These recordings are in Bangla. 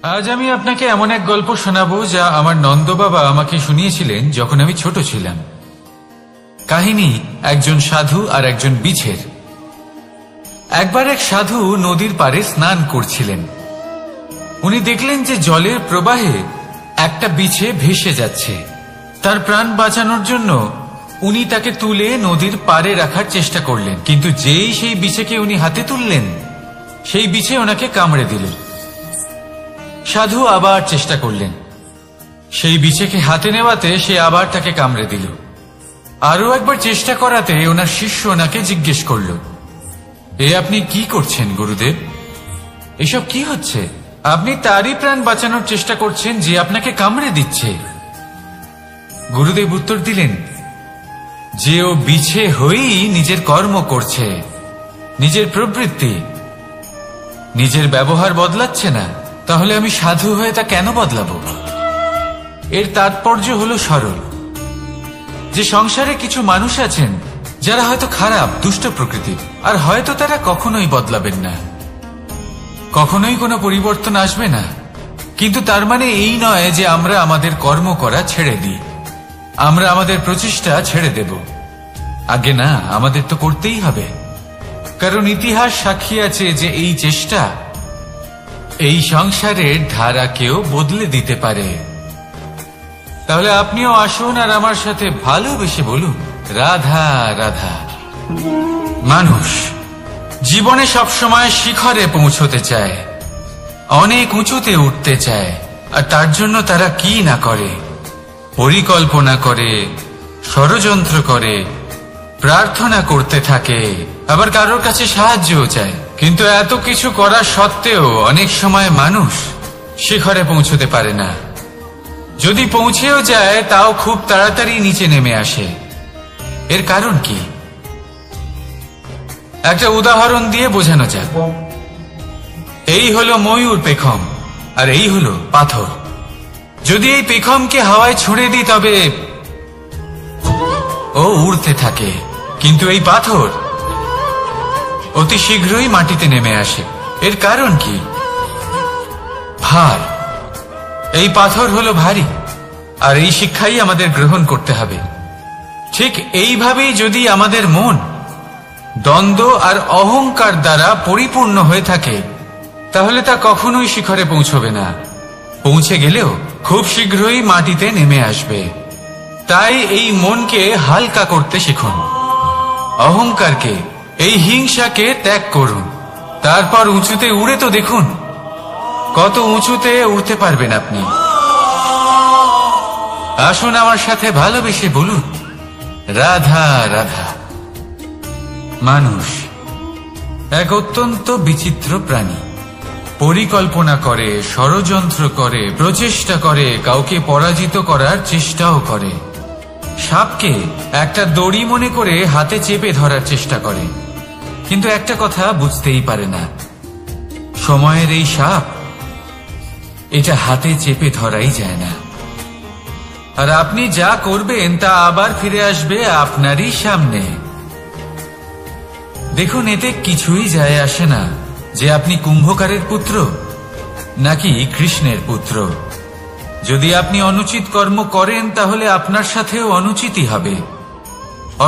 আজ আমি আপনাকে এমন এক গল্প শোনাবো যা আমার নন্দ বাবা আমাকে শুনিয়েছিলেন যখন আমি ছোট ছিলাম। কাহিনী একজন সাধু আর একজন বিছের। একবার এক সাধু নদীর পাড়ে স্নান করছিলেন। উনি দেখলেন যে জলের প্রবাহে একটা বিছে ভেসে যাচ্ছে। তার প্রাণ বাঁচানোর জন্য উনি তাকে তুলে নদীর পাড়ে রাখার চেষ্টা করলেন, কিন্তু যেই সেই বিছেকে উনি হাতে তুললেন, সেই বিছে ওনাকে কামড়ে দিল। সাধু আবার চেষ্টা করলেন, সেই বিছেকে হাতে নেওয়াতে সে আবার তাকে কামড়ে দিল। আরো একবার চেষ্টা করাতে ওনার শিষ্য ওনাকে জিজ্ঞেস করল, এ আপনি কি করছেন গুরুদেব? এসব কি হচ্ছে? আপনি তারই প্রাণ বাঁচানোর চেষ্টা করছেন যে আপনাকে কামড়ে দিচ্ছে। গুরুদেব উত্তর দিলেন যে ও বিছে হয়েই নিজের কর্ম করছে, নিজের প্রবৃত্তি, নিজের ব্যবহার বদলাচ্ছে না। তাহলে আমি সাধু হয়ে তা কেন বদলাবো? এর তাৎপর্য হলো সরল, যে সংসারে কিছু মানুষ আছেন যারা হয়তো খারাপ, দুষ্ট প্রকৃতির, আর হয়তো তারা কখনোই বদলাবেন না, কখনোই কোনো পরিবর্তন আসবে না। কিন্তু তার মানে এই নয় যে আমরা আমাদের কর্ম করা ছেড়ে দিই, আমরা আমাদের প্রচেষ্টা ছেড়ে দেব। আগে না, আমাদের তো করতেই হবে, কারণ ইতিহাস সাক্ষী আছে যে এই চেষ্টা এই সংসারের ধারাকেও বদলে দিতে পারে। তাহলে আপনিও আসুন আর আমার সাথে ভালোবেসে বলুন, রাধা রাধা। মানুষ জীবনে সবসময় শিখরে পৌঁছতে চায়, অনেক উঁচুতে উঠতে চায়, আর তার জন্য তারা কি না করে, পরিকল্পনা করে, ষড়যন্ত্র করে, প্রার্থনা করতে থাকে, আবার কারোর কাছে সাহায্যও চায়। কিন্তু এত কিছু করা সত্ত্বেও অনেক সময় মানুষ শিখরে পৌঁছতে পারে না। যদি পৌঁছেও যায় তাও খুব তাড়াতাড়ি নিচে নেমে আসে। এর কারণ কি? একটা উদাহরণ দিয়ে বোঝানো যাক। এই হলো ময়ূর পেখম, আর এই হলো পাথর। যদি এই পেখমকে হাওয়ায় ছুঁড়ে দিই তবে ও উড়তে থাকে, কিন্তু এই পাথর অতি শীঘ্রই মাটিতে নেমে আসে। এর কারণ কি? ভার। এই পাথর হলো ভারী, আর এই শিক্ষাই আমাদের গ্রহণ করতে হবে। ঠিক এইভাবেই যদি আমাদের মন দ্বন্দ্ব আর অহংকার দ্বারা পরিপূর্ণ হয়ে থাকে, তাহলে তা কখনোই শিখরে পৌঁছবে না। পৌঁছে গেলেও খুব শীঘ্রই মাটিতে নেমে আসবে। তাই এই মনকে হালকা করতে শিখুন, অহংকারকে, এই হিংসাকে ত্যাগ করুন। তারপর উঁচুতে উড়ে তো দেখুন কত উঁচুতে উঠতে পারবেন আপনি। আসুন আমার সাথে ভালোবেসে বলুন, রাধা রাধা। মানুষ এক অত্যন্ত বিচিত্র প্রাণী। পরিকল্পনা করে, ষড়যন্ত্র করে, প্রচেষ্টা করে, কাউকে পরাজিত করার চেষ্টাও করে। সাপকে একটা দড়ি মনে করে হাতে চেপে ধরার চেষ্টা করে, কিন্তু একটা কথা বুঝতেই পারে না, সময়ের এই সাপ, এটা হাতে চেপে ধরাই যায় না। আর আপনি যা করবেন তা আবার ফিরে আসবে আপনারই সামনে। দেখুন, এতে কিছুই যায় আসে না যে আপনি কুম্ভকারের পুত্র নাকি কৃষ্ণের পুত্র। যদি আপনি অনুচিত কর্ম করেন তাহলে আপনার সাথেও অনুচিতই হবে।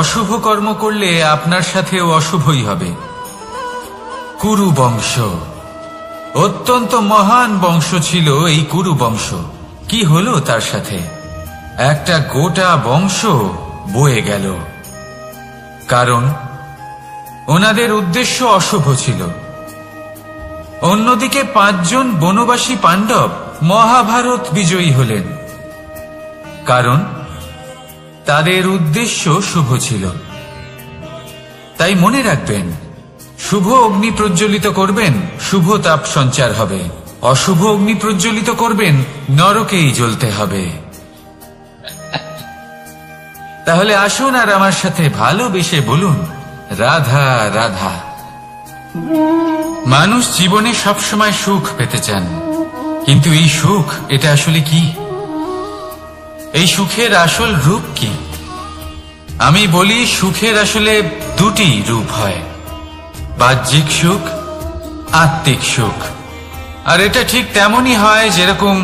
অশুভ কর্ম করলে আপনার সাথেও অশুভই হবে। কুরু বংশ অত্যন্ত মহান বংশ ছিল। এই কুরু বংশ কি হলো তার সাথে? একটা গোটা বংশ বয়ে গেল, কারণ ওনাদের উদ্দেশ্য অশুভ ছিল। অন্যদিকে 5 জন বনবাসী পাণ্ডব মহাভারত বিজয়ী হলেন, কারণ তাদের উদ্দেশ্য শুভ ছিল। তাই মনে রাখবেন, শুভ অগ্নি প্রজ্বলিত করবেন, শুভ তাপ সঞ্চার হবে। অশুভ অগ্নি প্রজ্বলিত করবেন, নরকেই জ্বলতে হবে। তাহলে আসুন আর আমার সাথে ভালোবেসে বলুন, রাধা রাধা। মানুষ জীবনে সবসময় সুখ পেতে চান, কিন্তু এই সুখ, এটা আসলে কি? এই সুখের আসল রূপ কি? আমি বলি, সুখের আসলে 2টি রূপ হয়, বাহ্যিক সুখ, আত্মিক সুখ। আর এটা ঠিক তেমনই হয় যেরকম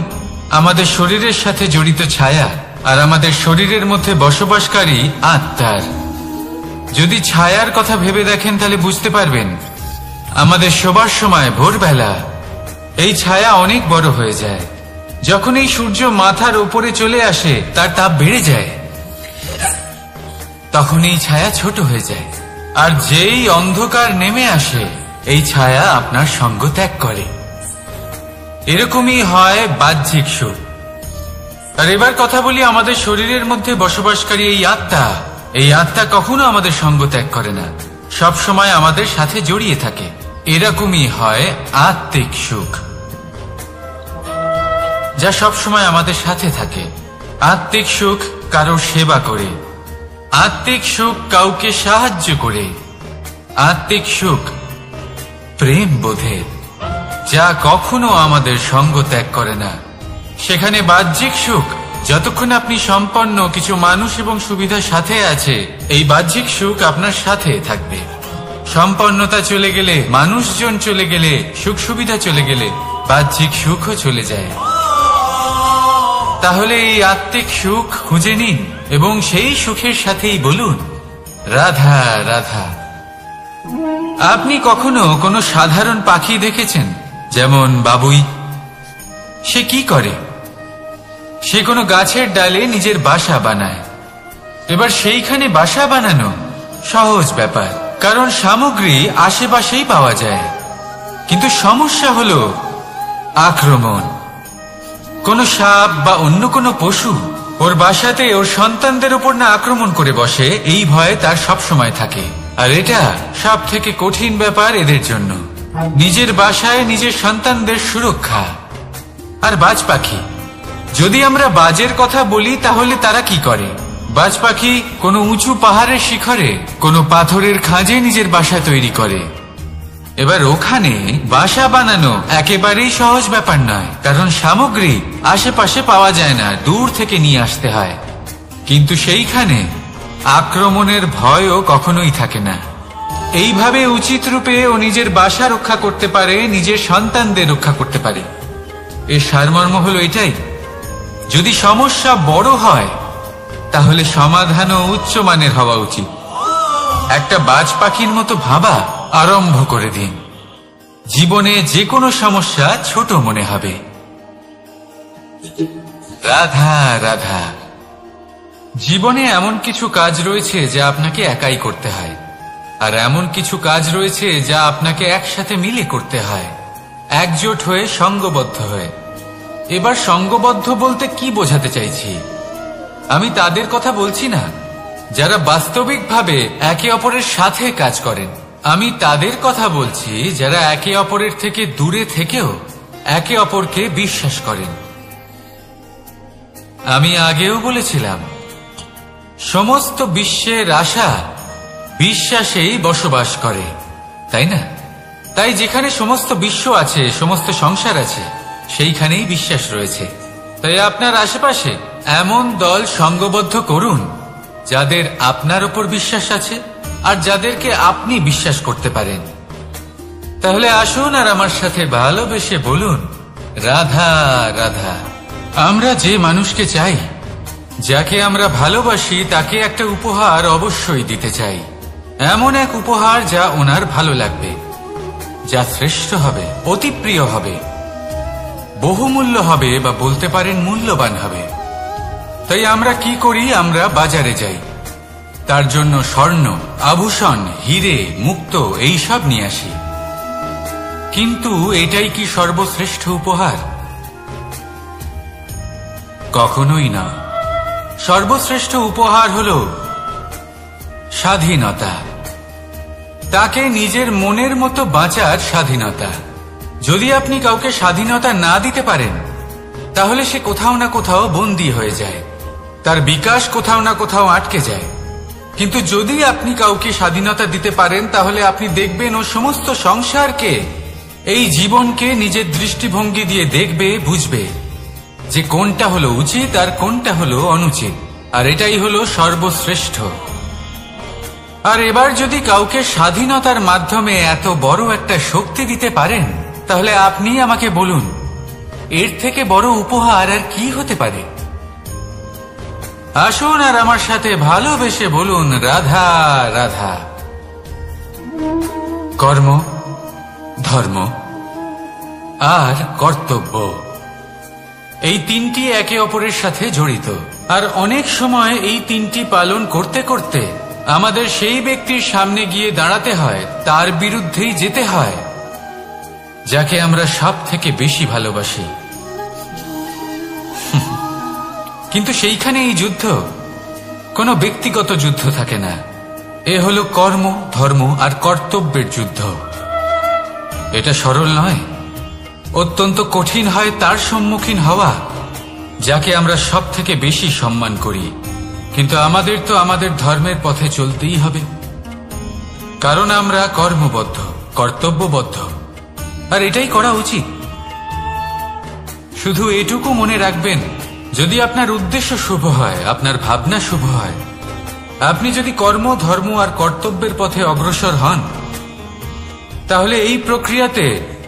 আমাদের শরীরের সাথে জড়িত ছায়া আর আমাদের শরীরের মধ্যে বসবাসকারী আত্মার। যদি ছায়ার কথা ভেবে দেখেন তাহলে বুঝতে পারবেন আমাদের শোবার সময় ভোরবেলা এই ছায়া অনেক বড় হয়ে যায়। যখন এই সূর্য মাথার উপরে চলে আসে তার তাপ বেড়ে যায়, তখন এই ছায়া ছোট হয়ে যায়। আর যেই অন্ধকার নেমে আসে এই ছায়া আপনার সঙ্গ ত্যাগ করে। এরকমই হয় বাহ্যিক সুখ। আর এবার কথা বলি আমাদের শরীরের মধ্যে বসবাসকারী এই আত্মা। এই আত্মা কখনো আমাদের সঙ্গ ত্যাগ করে না, সব সময় আমাদের সাথে জড়িয়ে থাকে। এরকমই হয় আত্মিক সুখ, যা সব সময় আমাদের সাথে থাকে। আত্মিক সুখ কারোর সেবা করে, আত্মিক সুখ কাউকে সাহায্য করে, আত্মিক সুখ প্রেম বোধের, যা কখনো আমাদের সঙ্গ ত্যাগ করে না। সেখানে বাহ্যিক সুখ, যতক্ষণ আপনি সম্পন্ন কিছু মানুষ এবং সুবিধার সাথে আছে, এই বাহ্যিক সুখ আপনার সাথে থাকবে। সম্পন্নতা চলে গেলে, মানুষজন চলে গেলে, সুখ সুবিধা চলে গেলে বাহ্যিক সুখও চলে যায়। তাহলে এই আত্মিক সুখ খুঁজে নিন এবং সেই সুখের সাথেই বলুন রাধা রাধা। আপনি কখনো কোনো সাধারণ পাখি দেখেছেন, যেমন বাবুই? সে কি করে? সে কোনো গাছের ডালে নিজের বাসা বানায়। এবার সেইখানে বাসা বানানো সহজ ব্যাপার, কারণ সামগ্রী আশেপাশেই পাওয়া যায়। কিন্তু সমস্যা হলো আক্রমণ। কোনো সাপ বা অন্য কোনো পশু ওর বাসাতে ওর সন্তানদের উপর না আক্রমণ করে বসে, এই ভয়ে তার সব সময় থাকে। আর এটা সব থেকে কঠিন ব্যাপার এদের জন্য, নিজের বাসায় নিজের সন্তানদের সুরক্ষা। আর বাজ পাখি, যদি আমরা বাজের কথা বলি তাহলে তারা কি করে? বাজ পাখি কোনো উঁচু পাহাড়ের শিখরে, কোনো পাথরের খাঁজে নিজের বাসা তৈরি করে। এবার ওখানে বাসা বানানো একেবারেই সহজ ব্যাপার নয়, কারণ সামগ্রী আশেপাশে পাওয়া যায় না, দূর থেকে নিয়ে আসতে হয়। কিন্তু সেইখানে আক্রমণের ভয়ও কখনোই থাকে না। এইভাবে উচিত রূপে ও নিজের বাসা রক্ষা করতে পারে, নিজের সন্তানদের রক্ষা করতে পারে। এর সারমর্ম হলো এটাই, যদি সমস্যা বড় হয় তাহলে সমাধানও উচ্চমানের হওয়া উচিত। একটা বাজ পাখির মতো ভাবা আরম্ভ করে দিন, জীবনে যে কোনো সমস্যা ছোট মনে হবে। রাধা রাধা। জীবনে এমন কিছু কাজ রয়েছে যা আপনাকে একাই করতে হয়, আর এমন কিছু কাজ রয়েছে যা আপনাকে একসাথে মিলে করতে হয়, একজোট হয়ে, সঙ্গবদ্ধ হয়ে। এবার সঙ্গবদ্ধ বলতে কি বোঝাতে চাইছি? আমি তাদের কথা বলছি না যারা বাস্তবিকভাবে একে অপরের সাথে কাজ করেন। আমি তাদের কথা বলছি যারা একে অপরের থেকে দূরে থেকেও একে অপরকে বিশ্বাস করেন। আমি আগেও বলেছিলাম, সমস্ত বিশ্বের আশা বিশ্বাসেই বসবাস করে, তাই না? তাই যেখানে সমস্ত বিশ্ব আছে, সমস্ত সংসার আছে, সেইখানেই বিশ্বাস রয়েছে। তাই আপনার আশেপাশে এমন দল সঙ্গবদ্ধ করুন যাদের আপনার উপর বিশ্বাস আছে আর যাদেরকে আপনি বিশ্বাস করতে পারেন। তাহলে আসুন আর আমার সাথে ভালোবেসে বলুন রাধা রাধা। আমরা যে মানুষকে চাই, যাকে আমরা ভালোবাসি, তাকে একটা উপহার অবশ্যই দিতে চাই। এমন এক উপহার যা ওনার ভালো লাগবে, যা শ্রেষ্ঠ হবে, অতি প্রিয় হবে, বহুমূল্য হবে, বা বলতে পারেন মূল্যবান হবে। তাই আমরা কি করি? আমরা বাজারে যাই, তার জন্য স্বর্ণ, আভূষণ, হিরে, মুক্ত এইসব নিয়ে আসি। কিন্তু এটাই কি সর্বশ্রেষ্ঠ উপহার? কখনোই না। সর্বশ্রেষ্ঠ উপহার হলো স্বাধীনতা, তাকে নিজের মনের মতো বাঁচার স্বাধীনতা। যদি আপনি কাউকে স্বাধীনতা না দিতে পারেন তাহলে সে কোথাও না কোথাও বন্দী হয়ে যায়, তার বিকাশ কোথাও না কোথাও আটকে যায়। কিন্তু যদি আপনি কাউকে স্বাধীনতা দিতে পারেন তাহলে আপনি দেখবেন ও সমস্ত সংসারকে, এই জীবনকে নিজের দৃষ্টিভঙ্গি দিয়ে দেখবে, বুঝবে যে কোনটা হলো উচিত আর কোনটা হলো অনুচিত, আর এটাই হলো সর্বশ্রেষ্ঠ। আর এবার যদি কাউকে স্বাধীনতার মাধ্যমে এত বড় একটা শক্তি দিতে পারেন তাহলে আপনি আমাকে বলুন, এর থেকে বড় উপহার আর কি হতে পারে? আসুন আর আমার সাথে ভালোবেসে বলুন, রাধা রাধা। কর্ম, ধর্ম আর কর্তব্য, এই তিনটি একে অপরের সাথে জড়িত। আর অনেক সময় এই তিনটি পালন করতে করতে আমাদের সেই ব্যক্তির সামনে গিয়ে দাঁড়াতে হয়, তার বিরুদ্ধেই যেতে হয়, যাকে আমরা সব থেকে বেশি ভালোবাসি। কিন্তু সেইখানে এই যুদ্ধ কোনো ব্যক্তিগত যুদ্ধ থাকে না। এ হলো কর্ম, ধর্ম আর কর্তব্যের যুদ্ধ। এটা সরল নয়, অত্যন্ত কঠিন হয় তার সম্মুখীন হওয়া যাকে আমরা সব থেকে বেশি সম্মান করি। কিন্তু আমাদের তো আমাদের ধর্মের পথে চলতেই হবে, কারণ আমরা কর্মবদ্ধ, কর্তব্যবদ্ধ, আর এটাই করা উচিত। শুধু এটুকু মনে রাখবেন, যদি আপনার উদ্দেশ্য শুভ হয়, আপনার ভাবনা শুভ হয়, আপনি যদি কর্ম, ধর্ম আর কর্তব্যের পথে অগ্রসর হন, তাহলে এই প্রক্রিয়াতে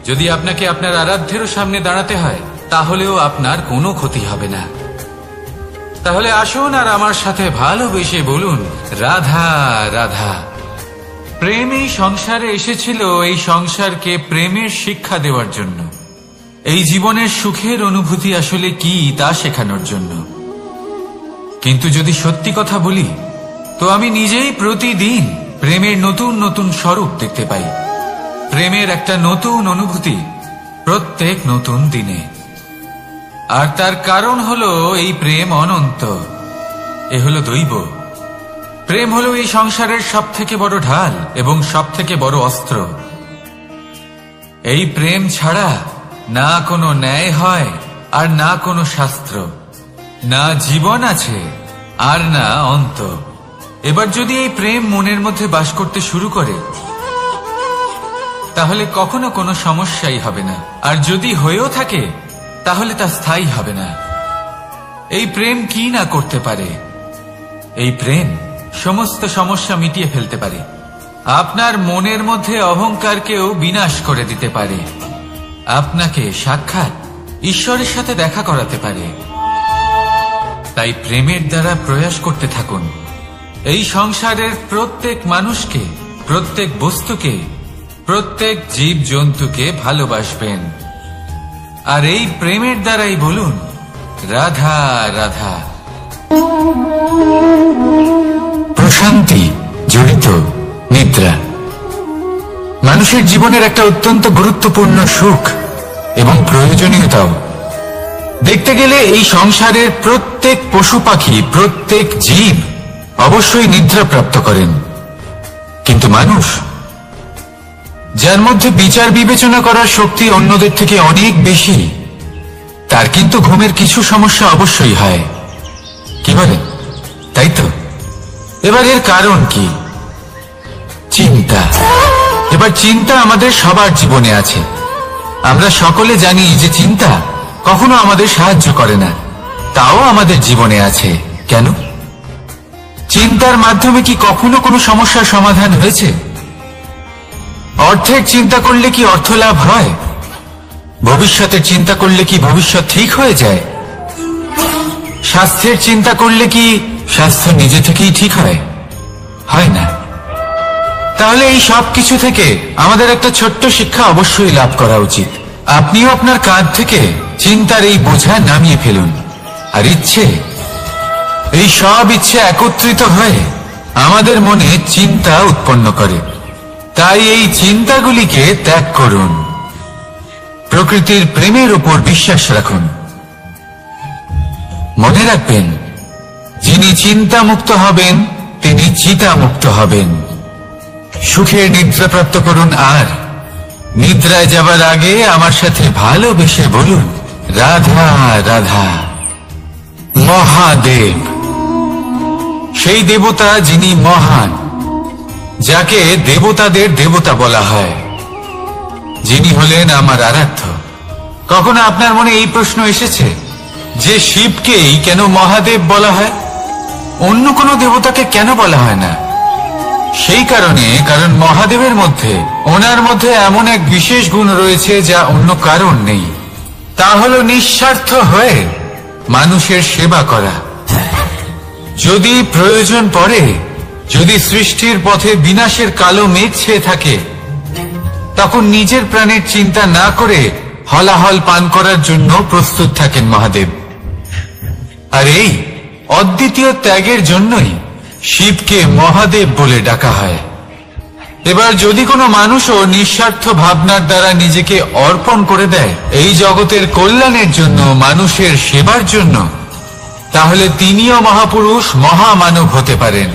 যদি আপনাকে আপনার আরাধ্যেরও সামনে দাঁড়াতে হয়, তাহলেও আপনার কোনো ক্ষতি হবে না। তাহলে আসুন আর আমার সাথে ভালোবেসে বলুন, রাধা রাধা। প্রেম এই সংসারে এসেছিল এই সংসারকে প্রেমের শিক্ষা দেওয়ার জন্য, এই জীবনের সুখের অনুভূতি আসলে কি তা শেখানোর জন্য। কিন্তু যদি সত্যি কথা বলি, তো আমি নিজেই প্রতিদিন প্রেমের নতুন নতুন স্বরূপ দেখতে পাই। প্রেমের একটা নতুন অনুভূতি প্রত্যেক নতুন দিনে। আর তার কারণ হলো এই প্রেম অনন্ত, এ হলো দৈব। প্রেম হলো এই সংসারের সব থেকে বড় ঢাল এবং সব থেকে বড় অস্ত্র। এই প্রেম ছাড়া না কোনো ন্যায় হয় আর না কোনো শাস্ত্র, না জীবন আছে আর না অন্ত। এবার যদি এই প্রেম মনের মধ্যে বাস করতে শুরু করে, তাহলে কখনো কোনো সমস্যাই হবে না। আর যদি হয়েও থাকে, তাহলে তা স্থায়ী হবে না। এই প্রেম কি না করতে পারে? এই প্রেম সমস্ত সমস্যা মিটিয়ে ফেলতে পারে। আপনার মনের মধ্যে অহংকারকেও বিনাশ করে দিতে পারে। আপনাকে সাক্ষাৎ ঈশ্বরের সাথে দেখা করাতে পারে। তাই প্রেমের দ্বারা প্রয়াস করতে থাকুন। এই সংসারের প্রত্যেক মানুষকে, প্রত্যেক বস্তুকে, প্রত্যেক জীব জন্তুকে ভালোবাসবেন। আর এই প্রেমের দ্বারাই বলুন, রাধা রাধা। প্রশান্তি জড়িত নিদ্রা মানুষের জীবনের একটা অত্যন্ত গুরুত্বপূর্ণ সুখ এবং প্রয়োজনীয়তাও। দেখতে গেলে এই সংসারের প্রত্যেক পশু পাখি, প্রত্যেক জীব অবশ্যই নিদ্রা প্রাপ্ত করেন। কিন্তু মানুষ, যার মধ্যে বিচার বিবেচনা করার শক্তি অন্যদের থেকে অনেক বেশি, তার কিন্তু ঘুমের কিছু সমস্যা অবশ্যই হয়। কি বলেন? তাই তো। এবার এর কারণ কি? চিন্তা। এবার চিন্তা আমাদের সবার জীবনে আছে। আমরা সকলে জানি যে চিন্তা কখনো আমাদের সাহায্য করে না, তাও আমাদের জীবনে আছে। কেন? চিন্তার মাধ্যমে কি কখনো কোনো সমস্যার সমাধান হয়েছে? অর্থের চিন্তা করলে কি অর্থ লাভ হয়? ভবিষ্যতের চিন্তা করলে কি ভবিষ্যৎ ঠিক হয়ে যায়? স্বাস্থ্যের চিন্তা করলে কি স্বাস্থ্য নিজে থেকেই ঠিক হয়? হয় না। তাহলে এই সব কিছু থেকে আমাদের একটা ছোট্ট শিক্ষা অবশ্যই লাভ করা উচিত। আপনিও আপনার কাঁধ থেকে চিন্তার এই বোঝা নামিয়ে ফেলুন। আর ইচ্ছে, এই সব ইচ্ছে একত্রিত হয়ে আমাদের মনে চিন্তা উৎপন্ন করে। তাই এই চিন্তাগুলিকে ত্যাগ করুন। প্রকৃতির প্রেমের উপর বিশ্বাস রাখুন। মনে রাখবেন, যিনি চিন্তা মুক্ত হবেন তিনি চিতা মুক্ত হবেন। সুখের নিদ্রা প্রাপ্ত করুন। আর নিদ্রায় যাবার আগে আমার সাথে ভালোবেসে বলুন, রাধা রাধা। মহাদেব, সেই দেবতা যিনি মহান, যাকে দেবতাদের দেবতা বলা হয়, যিনি হলেন আমার আরাধ্য। কখনো আপনার মনে এই প্রশ্ন এসেছে যে শিবকেই কেন মহাদেব বলা হয়, অন্য কোনো দেবতাকে কেন বলা হয় না? সেই কারণ মহাদেবের মধ্যে, ওনার মধ্যে এমন এক বিশেষ গুণ রয়েছে যা অন্য কারণ নেই। তা হলো নিঃস্বার্থ হয়ে মানুষের সেবা করা। যদি প্রয়োজন পড়ে, যদি সৃষ্টির পথে বিনাশের কালো মেঘ ছেয়ে থাকে, তখন নিজের প্রাণের চিন্তা না করে হলাহল পান করার জন্য প্রস্তুত থাকেন মহাদেব। আর এই অদ্বিতীয় ত্যাগের জন্যই শিবকে মহাদেব বলে ডাকা হয়। এবার যদি কোনো মানুষও নিঃস্বার্থ ভাবনার দ্বারা নিজেকে অর্পণ করে দেয় এই জগতের কল্যাণের জন্য, মানুষের সেবার জন্য, তাহলে তিনিও মহাপুরুষ, মহামানব হতে পারেন।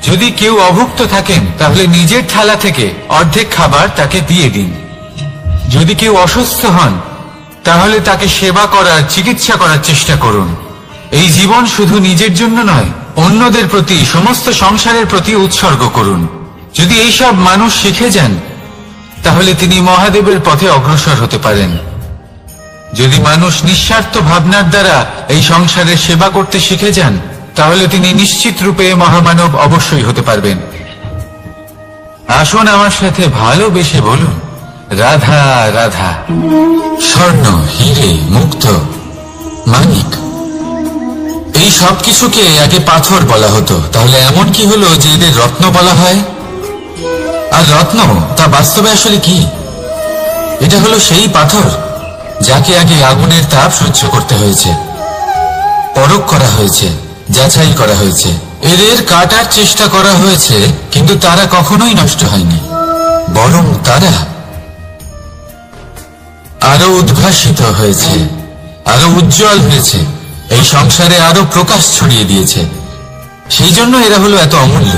যদি কেউ অভুক্ত থাকেন তাহলে নিজের থালা থেকে অর্ধেক খাবার তাকে দিয়ে দিন। যদি কেউ অসুস্থ হন তাহলে তাকে সেবা করার, চিকিৎসা করার চেষ্টা করুন। এই জীবন শুধু নিজের জন্য নয়, অন্যদের প্রতি, সমস্ত সংসারের প্রতি উৎসর্গ করুন। যদি এইসব মানুষ শিখে যান তাহলে তিনি মহাদেবের পথে অগ্রসর হতে পারেন। যদি মানুষ নিঃস্বার্থ ভাবনার দ্বারা এই সংসারের সেবা করতে শিখে যান তাহলে তিনি নিশ্চিত রূপে মহামানব অবশ্যই হতে পারবেন। আসুন আমার সাথে ভালোবেসে বলুন, রাধা রাধা। স্বর্ণ, হিরে, মুক্ত, মানিক, এই সব কিছুকে আগে পাথর বলা হতো। তাহলে এমন কি হলো যে এদের রত্ন বলা হয়? আর রত্ন তা বাস্তবে আসলে কি? এটা হলো সেই পাথর যাকে আগে আগুনের তাপ সহ্য করতে হয়েছে, পরখ করা হয়েছে, যাচাই করা হয়েছে, এদের কাটার চেষ্টা করা হয়েছে, কিন্তু তারা কখনোই নষ্ট হয়নি, বরং তারা আরো উদ্ভাসিত হয়েছে, আরো উজ্জ্বল হয়েছে, এই সংসারে আরো প্রকাশ ছড়িয়ে দিয়েছে। সেই জন্য এরা হলো এত অমূল্য,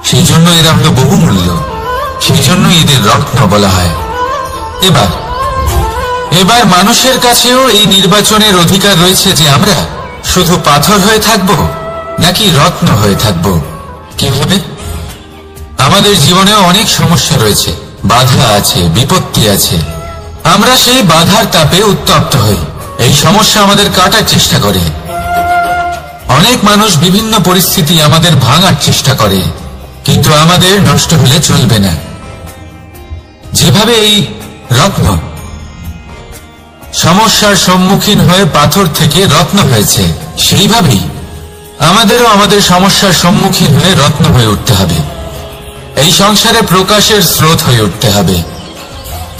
সেই জন্য এরা হলো বহুমূল্য, সেই জন্য এদের রত্ন বলা হয়। এবার মানুষের কাছেও এই নির্বাচনের অধিকার রয়েছে যে আমরা শুধু পাথর হয়ে থাকব নাকি রত্ন হয়ে থাকব। কিভাবে? আমাদের জীবনেও অনেক সমস্যা রয়েছে, বাধা আছে, বিপত্তি আছে। আমরা সেই বাধার তাপে উত্তপ্ত হই, এই সমস্যা আমাদের কাটার চেষ্টা করে। অনেক মানুষ বিভিন্ন পরিস্থিতি আমাদের ভাঙার চেষ্টা করে, কিন্তু আমাদের নষ্ট হলে চলবে না। যেভাবে এই রত্ন সমস্যার সম্মুখীন হয়ে পাথর থেকে রত্ন হয়েছে, সেইভাবেই আমাদেরও আমাদের সমস্যার সম্মুখীন হয়ে রত্ন হয়ে উঠতে হবে, এই সংসারে প্রকাশের স্রোত হয়ে উঠতে হবে।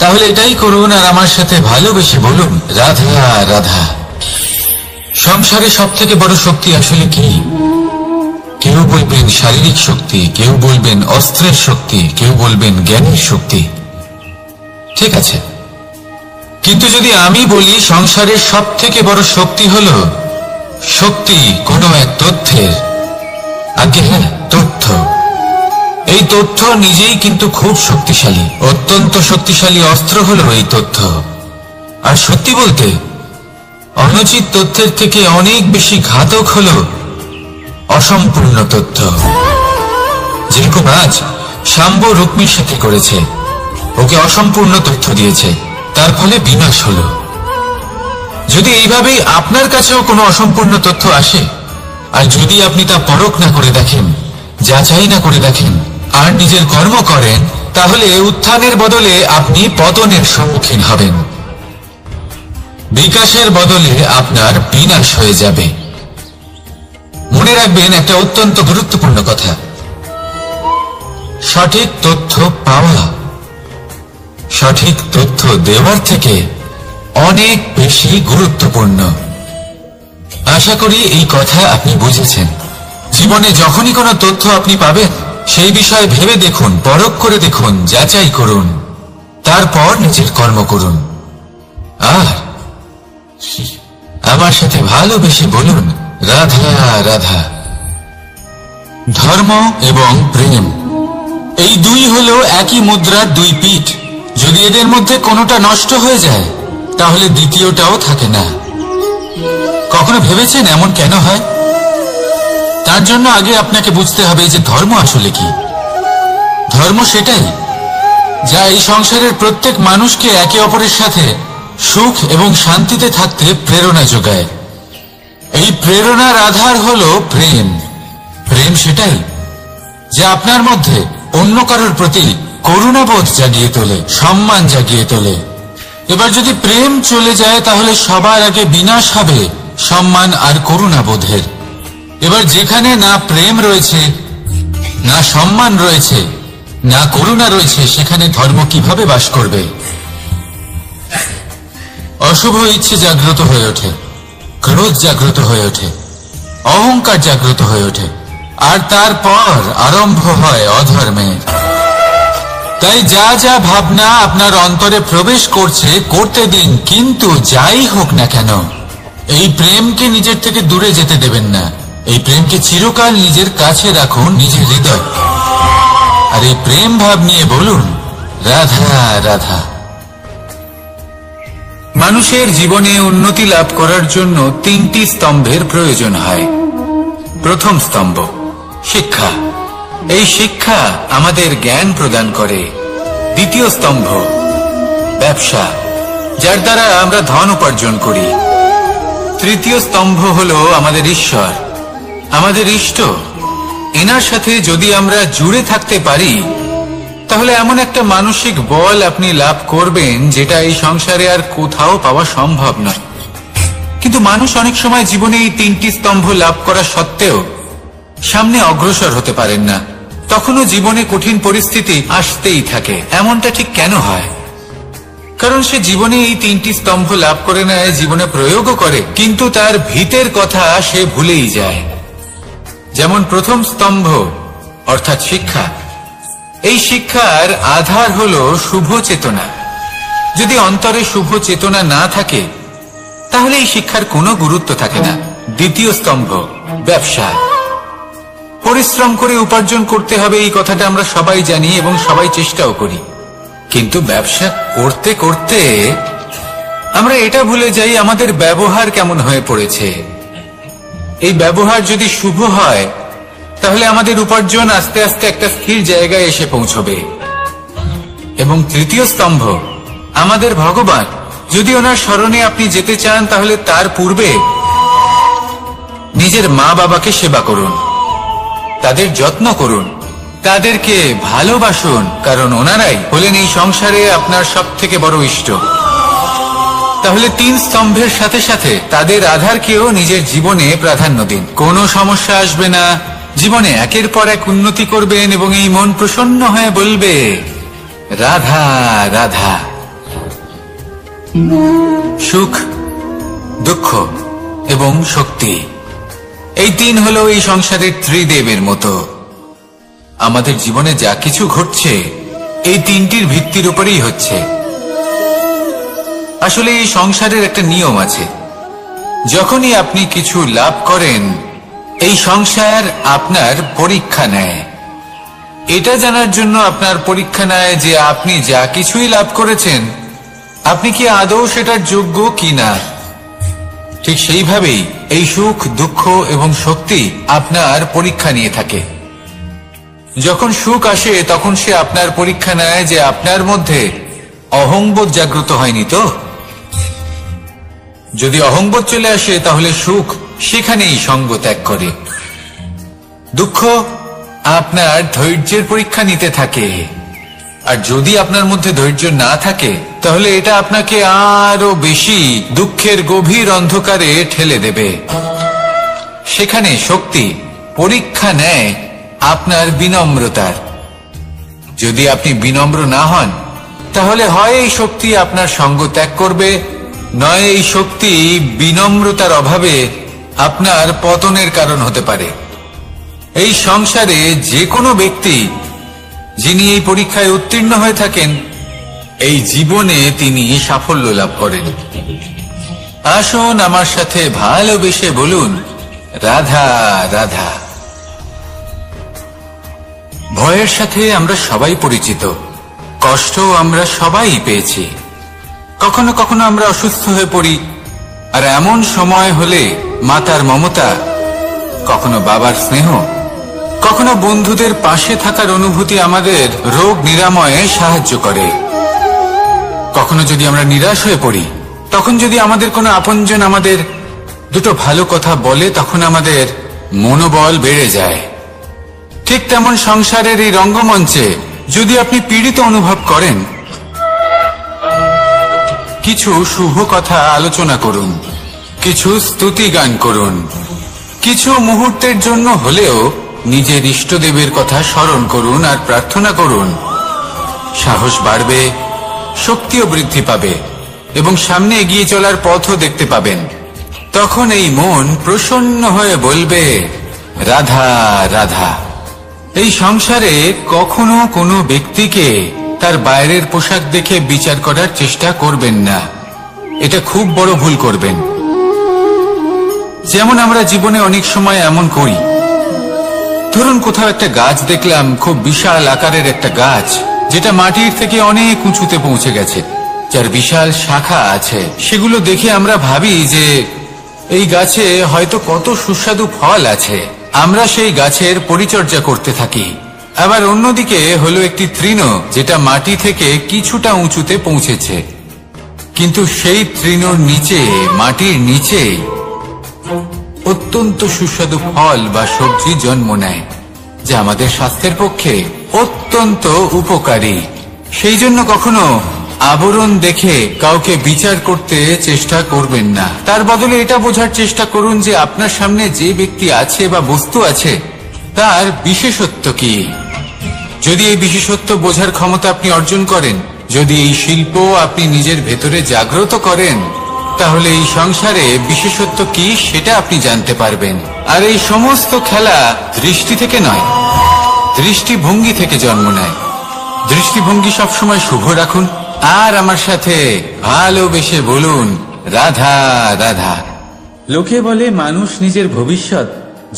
তাহলে এটাই করুন আর আমার সাথে ভালোবেসে বলুন, রাধা রাধা। সংসারে সব থেকে বড় শক্তি আসলে কি? কেউ বলবেন শারীরিক শক্তি, কেউ বলবেন অস্ত্রের শক্তি, কেউ বলবেন জ্ঞানের শক্তি। ঠিক আছে, কিন্তু যদি আমি বলি সংসারের সব থেকে বড় শক্তি হলো শক্তি কোনো এক তথ্যের, আগে হ্যাঁ, তথ্য। এই তথ্য নিজেই কিন্তু খুব শক্তিশালী, অত্যন্ত শক্তিশালী অস্ত্র হলো এই তথ্য। আর সত্যি বলতে অনুচিত তথ্যের থেকে অনেক বেশি ঘাতক হলো অসম্পূর্ণ তথ্য। যেরকম আজ শাম্ব রুক্মির সাথে করেছে, ওকে অসম্পূর্ণ তথ্য দিয়েছে, তার ফলে বিনাশ হলো। যদি এইভাবেই আপনার কাছেও কোনো অসম্পূর্ণ তথ্য আসে, আর যদি আপনি তা পরখ না করে দেখেন, যাচাই না করে দেখেন, আর নিজের কর্ম করেন, তাহলে উত্থানের বদলে আপনি পতনের সম্মুখীন হবেন, বিকাশের বদলে আপনার বিনাশ হয়ে যাবে। মনে রাখবেন একটা অত্যন্ত গুরুত্বপূর্ণ কথা, সঠিক তথ্য পাওয়া সঠিক তথ্য দেওয়ার থেকে অনেক বেশি গুরুত্বপূর্ণ। আশা করি এই কথা আপনি বুঝেছেন। জীবনে যখনই কোনো তথ্য আপনি পাবেন, সেই বিষয়ে ভেবে দেখুন, পরখ করে দেখুন, যাচাই করুন, তারপর নিজের কর্ম করুন। আর আমার সাথে ভালোবেসে বলুন, রাধা রাধা। ধর্ম এবং প্রেম, এই দুই হলো একই মুদ্রার দুই পিঠ। যদি এদের মধ্যে কোনোটা নষ্ট হয়ে যায় তাহলে দ্বিতীয়টাও থাকে না। কখনো ভেবেছেন এমন কেন হয়? তার জন্য আগে আপনাকে বুঝতে হবে যে ধর্ম আসলে কি। ধর্ম সেটাই যা এই সংসারের প্রত্যেক মানুষকে একে অপরের সাথে সুখ এবং শান্তিতে থাকতে প্রেরণা যোগায়। এই প্রেরণার আধার হলো প্রেম। প্রেম সেটাই যা আপনার মধ্যে অন্য কারোর প্রতি করুণাবোধ জাগিয়ে তোলে, সম্মান জাগিয়ে তোলে। এবার যদি প্রেম চলে যায় তাহলে সবার আগে বিনাশ হবে সম্মান আর করুণাবোধের। এবার যেখানে না প্রেম রয়েছে, না সম্মান রয়েছে, না করুণা রয়েছে, সেখানে ধর্ম কিভাবে বাস করবে? অশুভ ইচ্ছে জাগ্রত হয়ে ওঠে, ক্রোধ জাগ্রত হয়ে ওঠে, অহংকার জাগ্রত হয়ে ওঠে, আর তারপর আরম্ভ হয় অধর্মের। তাই যা যা ভাবনা আপনার অন্তরে প্রবেশ করছে করতে দিন, কিন্তু যাই হোক না কেন এই প্রেমকে নিজের থেকে দূরে যেতে দেবেন না। এই প্রেমকে চিরকাল নিজের কাছে রাখুন, নিজের হৃদয়। আর এই প্রেম ভাব নিয়ে বলুন, রাধা রাধা। মানুষের জীবনে উন্নতি লাভ করার জন্য 3টি স্তম্ভের প্রয়োজন হয়। প্রথম স্তম্ভ শিক্ষা। এই শিক্ষা আমাদের জ্ঞান প্রদান করে। দ্বিতীয় স্তম্ভ ব্যবসা, যার দ্বারা আমরা ধন উপার্জন করি। তৃতীয় স্তম্ভ হলো আমাদের ঈশ্বর, আমাদের ইষ্ট। এনার সাথে যদি আমরা জুড়ে থাকতে পারি তাহলে এমন একটা মানসিক বল আপনি লাভ করবেন যেটা এই সংসারে আর কোথাও পাওয়া সম্ভব নয়। কিন্তু মানুষ অনেক সময় জীবনে এই 3টি স্তম্ভ লাভ করা সত্ত্বেও সামনে অগ্রসর হতে পারেন না। তখনও জীবনে কঠিন পরিস্থিতি আসতেই থাকে। এমনটা ঠিক কেন হয়? কারণ সে জীবনে এই 3টি স্তম্ভ লাভ করে নেয়, জীবনে প্রয়োগও করে, কিন্তু তার ভিতের কথা সে ভুলেই যায়। যেমন প্রথম স্তম্ভ অর্থাৎ শিক্ষা। এই শিক্ষার আধার হলো শুভ চেতনা। যদি অন্তরে শুভ চেতনা না থাকে তাহলে এই শিক্ষার কোনো গুরুত্ব থাকে না। দ্বিতীয় স্তম্ভ ব্যবসা। পরিশ্রম করে উপার্জন করতে হবে, এই কথাটা আমরা সবাই জানি এবং সবাই চেষ্টাও করি। কিন্তু ব্যবসা করতে করতে আমরা এটা ভুলে যাই আমাদের ব্যবহার কেমন হয়ে পড়েছে। এই ব্যবহার যদি শুভ হয় তাহলে আমাদের উপার্জন আস্তে আস্তে একটা স্থির জায়গায় এসে পৌঁছবে। এবং তৃতীয় স্তম্ভ আমাদের ভগবান। যদি ওনার স্মরণে আপনি যেতে চান তাহলে তার পূর্বে নিজের মা বাবাকে সেবা করুন, তাদের যত্ন করুন, তাদেরকে ভালোবাসুন, কারণ ওনারাই হলেন এই সংসারে আপনার সবথেকে বড় ইষ্ট। তাহলে 3 স্তম্ভের সাথে সাথে তাদের আধারকেও নিজের জীবনে প্রাধান্য দিন। কোনো সমস্যা আসবে না, জীবনে একের পর এক উন্নতি করবেন এবং এই মন প্রসন্ন হয়ে বলবে রাধা রাধা। সুখ, দুঃখ এবং শক্তি, এই 3 হলো এই সংসারের ত্রিদেবের মতো। আমাদের জীবনে যা কিছু ঘটছে এই 3টির ভিত্তির উপরেই হচ্ছে। আসলে এই সংসারের একটা নিয়ম আছে, যখনই আপনি কিছু লাভ করেন এই সংসার আপনার পরীক্ষা নেয়। এটা জানার জন্য আপনার পরীক্ষা নেয় যে আপনি যা কিছুই লাভ করেছেন আপনি কি আদৌ সেটার যোগ্য কিনা। ঠিক সেইভাবেই এই সুখ, দুঃখ এবং শক্তি আপনার পরীক্ষা নিয়ে থাকে। যখন সুখ আসে তখন সে আপনার পরীক্ষা নেয় যে আপনার মধ্যে অহংবোধ জাগ্রত হয়নি তো। যদি অহংবোধ চলে আসে তাহলে সুখ সেখানেই সঙ্গ ত্যাগ করে। দুঃখ আপনার ধৈর্যের পরীক্ষা নিতে থাকে, আর যদি আপনার মধ্যে ধৈর্য না থাকে তাহলে এটা আপনাকে আরো বেশি দুঃখের গভীর অন্ধকারে ঠেলে দেবে। সেখানে শক্তি পরীক্ষা নেয় আপনার বিনম্রতার। যদি আপনি বিনম্র না হন তাহলে হয় এই শক্তি আপনার সঙ্গ ত্যাগ করবে, নয় এই শক্তি বিনম্রতার অভাবে আপনার পতনের কারণ হতে পারে। এই সংসারে যে কোনো ব্যক্তি যিনি এই পরীক্ষায় উত্তীর্ণ হয়ে থাকেন এই জীবনে তিনি সাফল্য লাভ করেন। আসুন আমার সাথে ভালোবেসে বলুন রাধা রাধা। ভয়ের সাথে আমরা সবাই পরিচিত, কষ্ট আমরা সবাই পেয়েছি। কখনো কখনো আমরা অসুস্থ হয়ে পড়ি, আর এমন সময় হলে মাতার মমতা, কখনো বাবার স্নেহ, কখনো বন্ধুদের পাশে থাকার অনুভূতি আমাদের রোগ নিরাময়ে সাহায্য করে। কখনো যদি আমরা নিরাশ হয়ে পড়ি তখন যদি আমাদের কোনো আপনজন আমাদের দুটো ভালো কথা বলে তখন আমাদের মনোবল বেড়ে যায়। ঠিক তেমন সংসারের এই রঙ্গমঞ্চে যদি আপনি পীড়িত অনুভব করেন, কিছু শুভ কথা আলোচনা করুন, কিছু স্তুতি গান করুন, কিছু মুহূর্তের জন্য হলেও নিজের ইষ্টদেবের কথা স্মরণ করুন আর প্রার্থনা করুন। সাহস বাড়বে, শক্তিও বৃদ্ধি পাবে এবং সামনে এগিয়ে চলার পথও দেখতে পাবেন। তখন এই মন প্রসন্ন হয়ে বলবে, রাধা রাধা। এই সংসারে কখনো কোনো ব্যক্তিকে তার বাইরের পোশাক দেখে বিচার করার চেষ্টা করবেন না, এটা খুব বড় ভুল করবেন। যেমন আমরা জীবনে অনেক সময় এমন করি, ধরুন কোথাও একটা গাছ দেখলাম, খুব বিশাল আকারের একটা গাছ, যেটা মাটির থেকে অনেক উঁচুতে পৌঁছে গেছে, যার বিশাল শাখা আছে। সেগুলো দেখে আমরা ভাবি যে এই গাছে হয়তো কত সুস্বাদু ফল আছে, আমরা সেই গাছের পরিচর্যা করতে থাকি। আবার অন্যদিকে হলো একটি তৃণ, যেটা মাটি থেকে কিছুটা উঁচুতে পৌঁছেছে, কিন্তু সেই তৃণর নিচে, মাটির নিচে অত্যন্ত সুস্বাদু ফল বা সবজি জন্ম নেয়, যা আমাদের স্বাস্থ্যের পক্ষে অত্যন্ত উপকারী। সেই জন্য কখনো আবরণ দেখে কাউকে বিচার করতে চেষ্টা করবেন না। তার বদলে এটা বোঝার চেষ্টা করুন যে আপনার সামনে যে ব্যক্তি আছে বা বস্তু আছে তার বিশেষত্ব কি। যদি এই বিশেষত্ব বোঝার ক্ষমতা আপনি অর্জন করেন, যদি এই শিল্প আপনি নিজের ভেতরে জাগ্রত করেন, তাহলে এই সংসারে বিশেষত্ব কি সেটা আপনি জানতে পারবেন। আর এই সমস্ত খেলা দৃষ্টি থেকে নয়, দৃষ্টিভঙ্গি থেকে জন্ম নেয়। দৃষ্টিভঙ্গি সবসময় শুভ রাখুন আর আমার সাথে ভালোবেসে বলুন, রাধা রাধা। লোকে বলে মানুষ নিজের ভবিষ্যৎ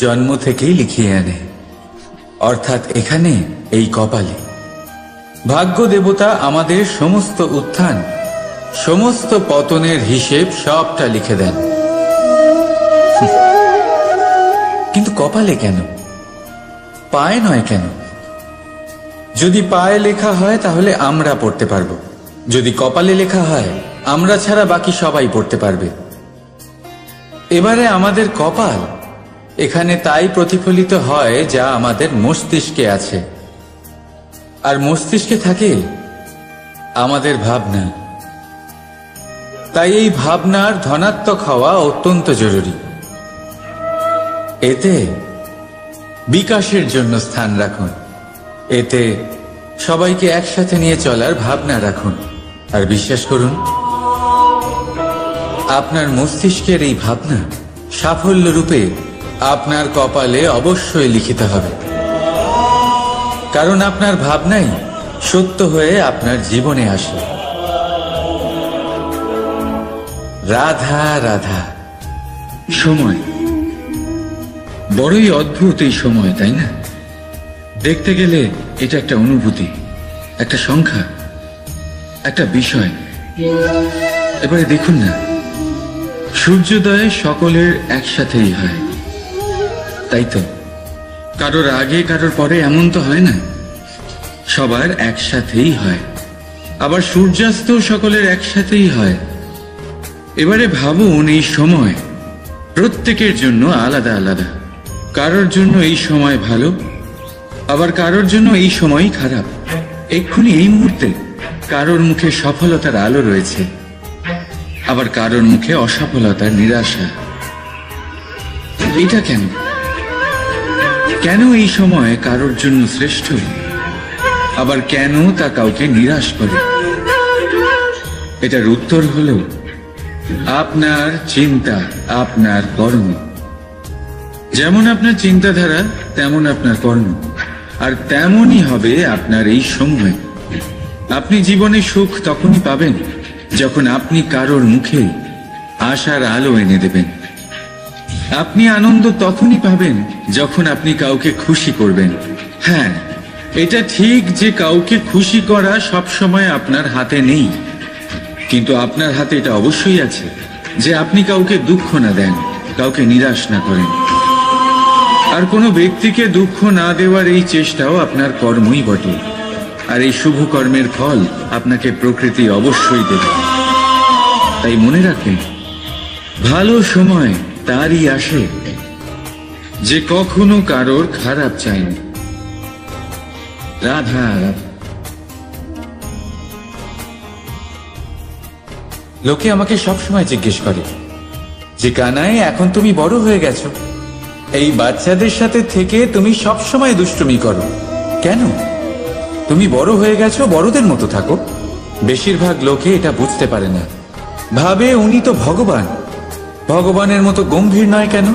জন্ম থেকেই লিখিয়ে আনে, অর্থাৎ এখানে এই কপালে। ভাগ্য দেবতা আমাদের সমস্ত উত্থান, সমস্ত পতনের হিসেব সবটা লিখে দেন। কিন্তু কপালে কেন, পায়ে নয় কেন? যদি পায়ে লেখা হয় তাহলে আমরা পড়তে পারবো, যদি কপালে লেখা হয় আমরা ছাড়া বাকি সবাই পড়তে পারবে। এবারে আমাদের কপাল এখানে তাই প্রতিফলিত হয় যা আমাদের মস্তিষ্কে আছে, আর মস্তিষ্কে থাকে আমাদের ভাবনা। তাই এই ভাবনার ধনাত্মক হওয়া অত্যন্ত জরুরি। এতে বিকাশের জন্য স্থান রাখুন, এতে সবাইকে একসাথে নিয়ে চলার ভাবনা রাখুন, আর বিশ্বাস করুন আপনার মস্তিষ্কের এই ভাবনা সাফল্য রূপে আপনার কপালে অবশ্যই লিখিত হবে, কারণ আপনার ভাবনাই সত্য হয়ে আপনার জীবনে আসে। রাধা রাধা। সময় বড়ই অদ্ভুত, এই সময়, তাই না? দেখতে গেলে এটা একটা অনুভূতি, একটা সংখ্যা, একটা বিষয়। এবারে দেখুন না, সূর্যোদয় সকলের একসাথেই হয়, তাই তো? কারোর আগে কারোর পরে এমন তো হয় না, সবার একসাথেই হয়। আবার সূর্যাস্ত সকলের একসাথেই হয়। এবারে ভাবুন, এই সময় প্রত্যেকের জন্য আলাদা আলাদা। কারোর জন্য এই সময় ভালো, আবার কারোর জন্য এই সময়ই খারাপ। এক্ষুনি এই মুহূর্তে কারোর মুখে সফলতার আলো রয়েছে, আবার কারোর মুখে অসফলতার নিরাশা। এটা কেন? কেন এই সময় কারোর জন্য শ্রেষ্ঠ, আবার কেন তা কাউকে নিরাশ করে? এটার উত্তর হলো আপনার চিন্তা, আপনার কর্ম। যেমন আপনার চিন্তাধারা তেমন আপনার কর্ম, আর তেমনই হবে আপনার এই সময়। আপনি জীবনে সুখ তখনই পাবেন যখন আপনি কারোর মুখে আশার আলো এনে দেবেন। আপনি আনন্দ তখনই পাবেন যখন আপনি কাউকে খুশি করবেন। হ্যাঁ, এটা ঠিক যে কাউকে খুশি করা সবসময় আপনার হাতে নেই, কিন্তু আপনার হাতে এটা অবশ্যই আছে যে আপনি কাউকে দুঃখ না দেন, কাউকে নিরাশ না করেন। আর কোনো ব্যক্তিকে দুঃখ না দেওয়ার এই চেষ্টাও আপনার কর্মই বটে। আর এই শুভ কর্মের ফল আপনাকে প্রকৃতি অবশ্যই দেবে। তাই মনে রাখবেন, ভালো সময় তারই আসে যে কখনো কারোর খারাপ চায়নি। রাধা রাধা। লোকে আমাকে সবসময় জিজ্ঞেস করে যে কানাই, এখন তুমি বড় হয়ে গেছো, এই বাচ্চাদের সাথে থেকে তুমি সবসময় দুষ্টুমি করো কেন? তুমি বড় হয়ে গেছো, বড়দের মতো থাকো। বেশিরভাগ লোকে এটা বুঝতে পারে না, ভাবে উনি তো ভগবান, ভগবানের মতো গম্ভীর নয় কেন?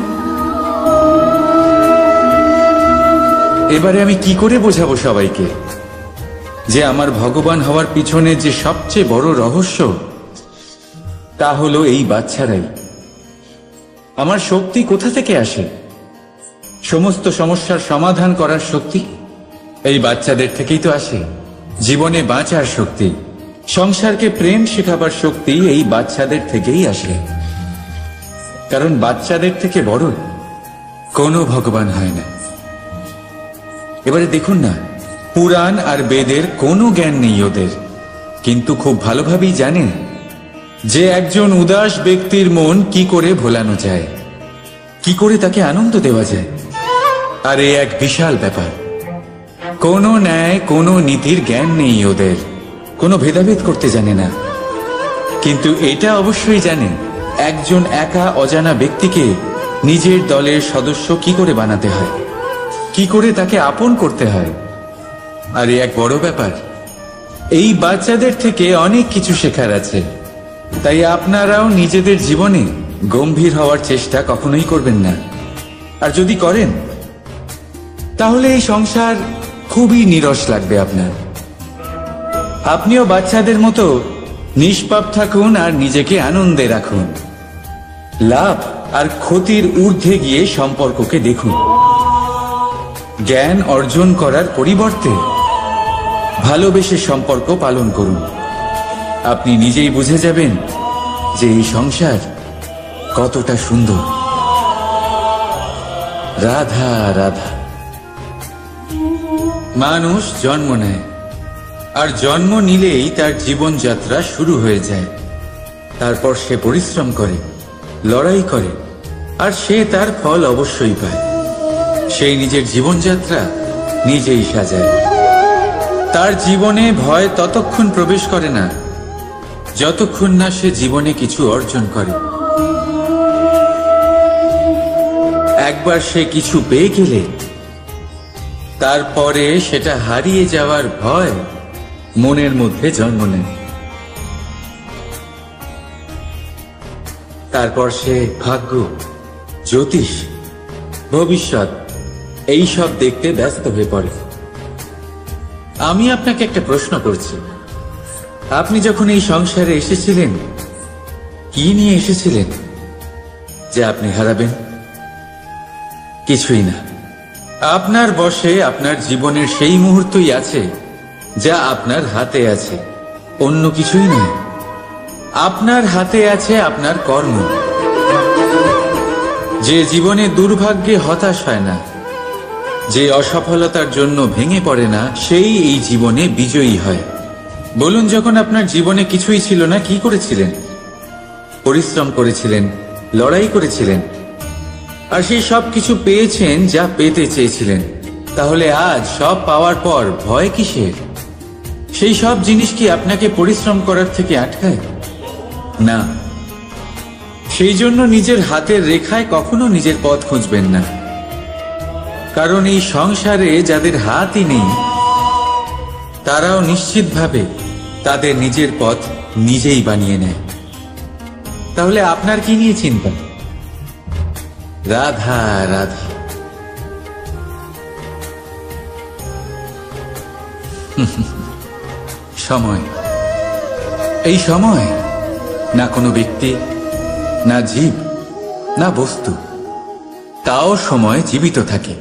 এবারে আমি কি করে বোঝাবো সবাইকে যে আমার ভগবান হওয়ার পিছনে যে সবচেয়ে বড় রহস্য তা হলো এই বাচ্চারাই। আমার শক্তি কোথা থেকে আসে? সমস্ত সমস্যার সমাধান করার শক্তি এই বাচ্চাদের থেকেই তো আসে। জীবনে বাঁচার শক্তি, সংসারকে প্রেম শেখাবার শক্তি এই বাচ্চাদের থেকেই আসে। কারণ বাচ্চাদের থেকে বড় কোনো ভগবান হয় না। এবারে দেখুন না, পুরাণ আর বেদের কোনো জ্ঞান নেই ওদের, কিন্তু খুব ভালোভাবেই জানেন যে একজন উদাস ব্যক্তির মন কি করে ভোলানো যায়, কি করে তাকে আনন্দ দেওয়া যায়। আর এ এক বিশাল ব্যাপার। কোনো ন্যায়, কোনো নীতির জ্ঞান নেই ওদের, কোনো ভেদাভেদ করতে জানে না। কিন্তু এটা অবশ্যই জানে একজন একা অজানা ব্যক্তিকে নিজের দলের সদস্য কি করে বানাতে হয়, কি করে তাকে আপন করতে হয়। আর এক বড় ব্যাপার, এই বাচ্চাদের থেকে অনেক কিছু শেখার আছে। তাই আপনারাও নিজেদের জীবনে গম্ভীর হওয়ার চেষ্টা কখনোই করবেন না। আর যদি করেন তাহলে এই সংসার খুবই নীরস লাগবে আপনার। আপনিও বাচ্চাদের মতো নিষ্পাপ থাকুন আর নিজেকে আনন্দে রাখুন। লাভ আর ক্ষতির ঊর্ধ্বে গিয়ে সম্পর্ককে দেখুন। জ্ঞান অর্জন করার পরিবর্তে ভালোবেসে সম্পর্ক পালন করুন। আপনি নিজেই বুঝে যাবেন যে এই সংসার কতটা সুন্দর। রাধা রাধা। মানুষ জন্ম নেয়, আর জন্ম নিলেই তার জীবনযাত্রা শুরু হয়ে যায়। তারপর সে পরিশ্রম করে, লড়াই করে, আর সে তার ফল অবশ্যই পায়। সেই নিজের জীবনযাত্রা নিজেই সাজায়। তার জীবনে ভয় ততক্ষণ প্রবেশ করে না যতক্ষণ না সে জীবনে কিছু অর্জন করে। একবার সে কিছু পেয়ে গেলে তারপরে সেটা হারিয়ে যাওয়ার ভয় মনের মধ্যে জন্ম নেয়। তারপর সে ভাগ্য, জ্যোতিষ, ভবিষ্যৎ এই সব দেখতে ব্যস্ত হয়ে পড়ে। আমি আপনাকে একটা প্রশ্ন করছি, আপনি যখন এই সংসারে এসেছিলেন কি নিয়ে এসেছিলেন যে আপনি হারাবেন? কিছুই না। আপনার বশে আপনার জীবনের সেই মুহূর্তই আছে যা আপনার হাতে আছে, অন্য কিছুই নয়। আপনার হাতে আছে আপনার কর্ম। যে জীবনে দুর্ভাগ্যে হতাশ হয় না, যে অসফলতার জন্য ভেঙে পড়ে না, সেই এই জীবনে বিজয়ী হয়। বলুন, যখন আপনার জীবনে কিছুই ছিল না কি করেছিলেন? পরিশ্রম করেছিলেন, লড়াই করেছিলেন, আর সেই সব কিছু পেয়েছেন যা পেতে চেয়েছিলেন। তাহলে আজ সব পাওয়ার পর ভয় কিসের? সেই সব জিনিস কি আপনাকে পরিশ্রম করার থেকে আটকায়? না। সেই জন্য নিজের হাতের রেখায় কখনো নিজের পথ খুঁজবেন না। কারণ এই সংসারে যাদের হাতই নেই তারাও নিশ্চিতভাবে তাদের নিজের পথ নিজেই বানিয়ে নেয়। তাহলে আপনার কি নিয়ে চিন্তা? রাধা রাধা। সময়, এই সময় না কোনো ব্যক্তি, না জীব, না বস্তু, তাও সময় জীবিত থাকে।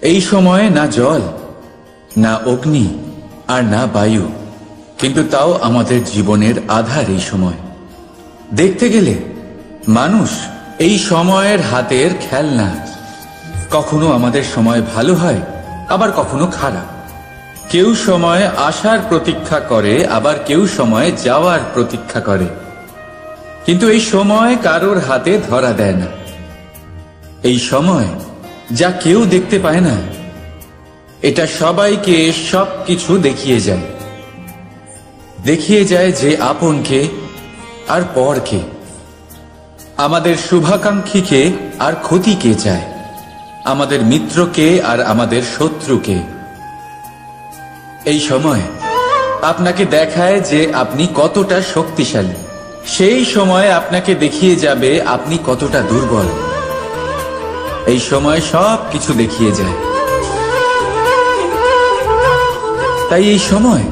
এই সময়ে না জল, না অগ্নি, আর না বায়ু, কিন্তু তাও আমাদের জীবনের আধার এই সময়। দেখতে গেলে মানুষ এই সময়ের হাতের খেলনা। কখনো আমাদের সময় ভালো হয়, আবার কখনো খারাপ। কেউ সময় আসার প্রতীক্ষা করে, আবার কেউ সময় যাওয়ার প্রতীক্ষা করে। কিন্তু এই সময় কারোর হাতে ধরা দেয় না। এই সময় যা কেউ দেখতে পায় না, এটা সবাইকে সবকিছু দেখিয়ে যায়, দেখিয়ে যায় যে আপনকে আর পরকে, আমাদের শুভাকাঙ্ক্ষীকে আর ক্ষতিকে চায়, আমাদের মিত্রকে আর আমাদের শত্রুকে। এই সময় আপনাকে দেখায় যে আপনি কতটা শক্তিশালী, সেই সময় আপনাকে দেখিয়ে যাবে আপনি কতটা দুর্বল। এই সময় সব কিছু দেখিয়ে যায়। তাই এই সময়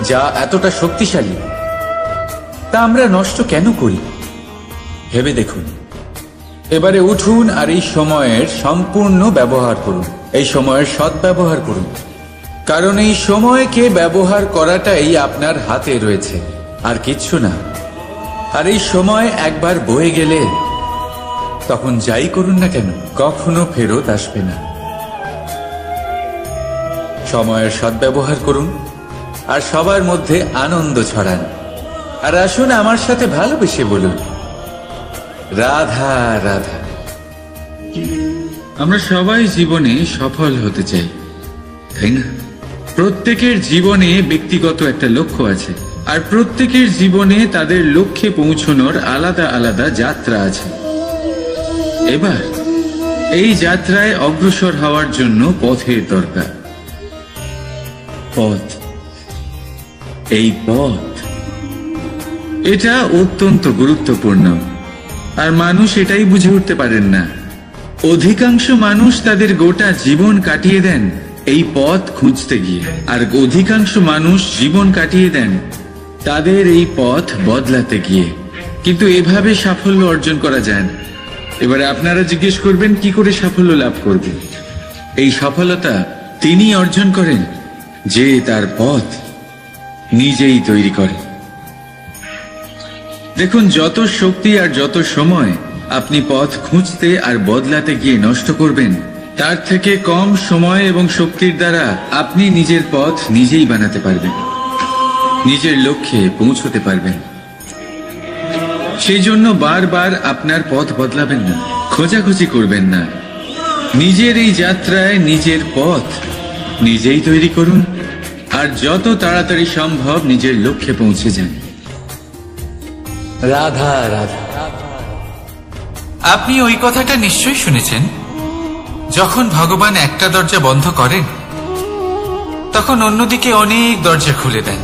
যা এতটা শক্তিশালী তা আমরা নষ্ট কেন করি ভেবে দেখুন। এবারে উঠুন আর এই সময়ের সম্পূর্ণ ব্যবহার করুন, এই সময়ের সদ্ব্যবহার করুন, কারণ এই সময়কে ব্যবহার করাটাই আপনার হাতে রয়েছে, আর কিচ্ছু না। আর এই সময় একবার বয়ে গেলে তখন যাই করুন না কেন কখনো ফেরত আসবে না। সময়ের সদ্ব্যবহার করুন আর সবার মধ্যে আনন্দ ছড়ান। আর আসুন আমার সাথে ভালোবেসে বলুন, রাধা রাধা। আমরা সবাই জীবনে সফল হতে চাই, তাই না? প্রত্যেকের জীবনে ব্যক্তিগত একটা লক্ষ্য আছে, আর প্রত্যেকের জীবনে তাদের লক্ষ্যে পৌঁছানোর আলাদা আলাদা যাত্রা আছে। এবার এই যাত্রায় অগ্রসর হওয়ার জন্য পথের দরকার। পথ, এই পথ, এটা অত্যন্ত গুরুত্বপূর্ণ, আর মানুষ এটাই বুঝে উঠতে পারেন না। অধিকাংশ মানুষ তাদের গোটা জীবন কাটিয়ে দেন এই পথ খুঁজতে গিয়ে, আর অধিকাংশ মানুষ জীবন কাটিয়ে দেন তাদের এই পথ বদলাতে গিয়ে। কিন্তু এভাবে সাফল্য অর্জন করা যায় না। এবারে আপনারা জিজ্ঞেস করবেন কি করে সাফল্য লাভ করবে? এই সফলতা তিনি অর্জন করেন যে তার পথ নিজেই তৈরি করে। দেখুন, যত শক্তি আর যত সময় আপনি পথ খুঁজতে আর বদলাতে গিয়ে নষ্ট করবেন, তার থেকে কম সময় এবং শক্তির দ্বারা আপনি নিজের পথ নিজেই বানাতে পারবেন, নিজের লক্ষ্যে পৌঁছতে পারবেন। সেই জন্য বারবার আপনার পথ বদলাবেন না, খোঁজাখুঁজি করবেন না। নিজের এই যাত্রায় নিজের পথ নিজেই তৈরি করুন, আর যত তাড়াতাড়ি সম্ভব নিজের লক্ষ্যে পৌঁছে যান। রাধা রাধা। আপনি ওই কথাটা নিশ্চয়ই শুনেছেন, যখন ভগবান একটা দরজা বন্ধ করেন তখন অন্যদিকে অনেক দরজা খুলে দেন।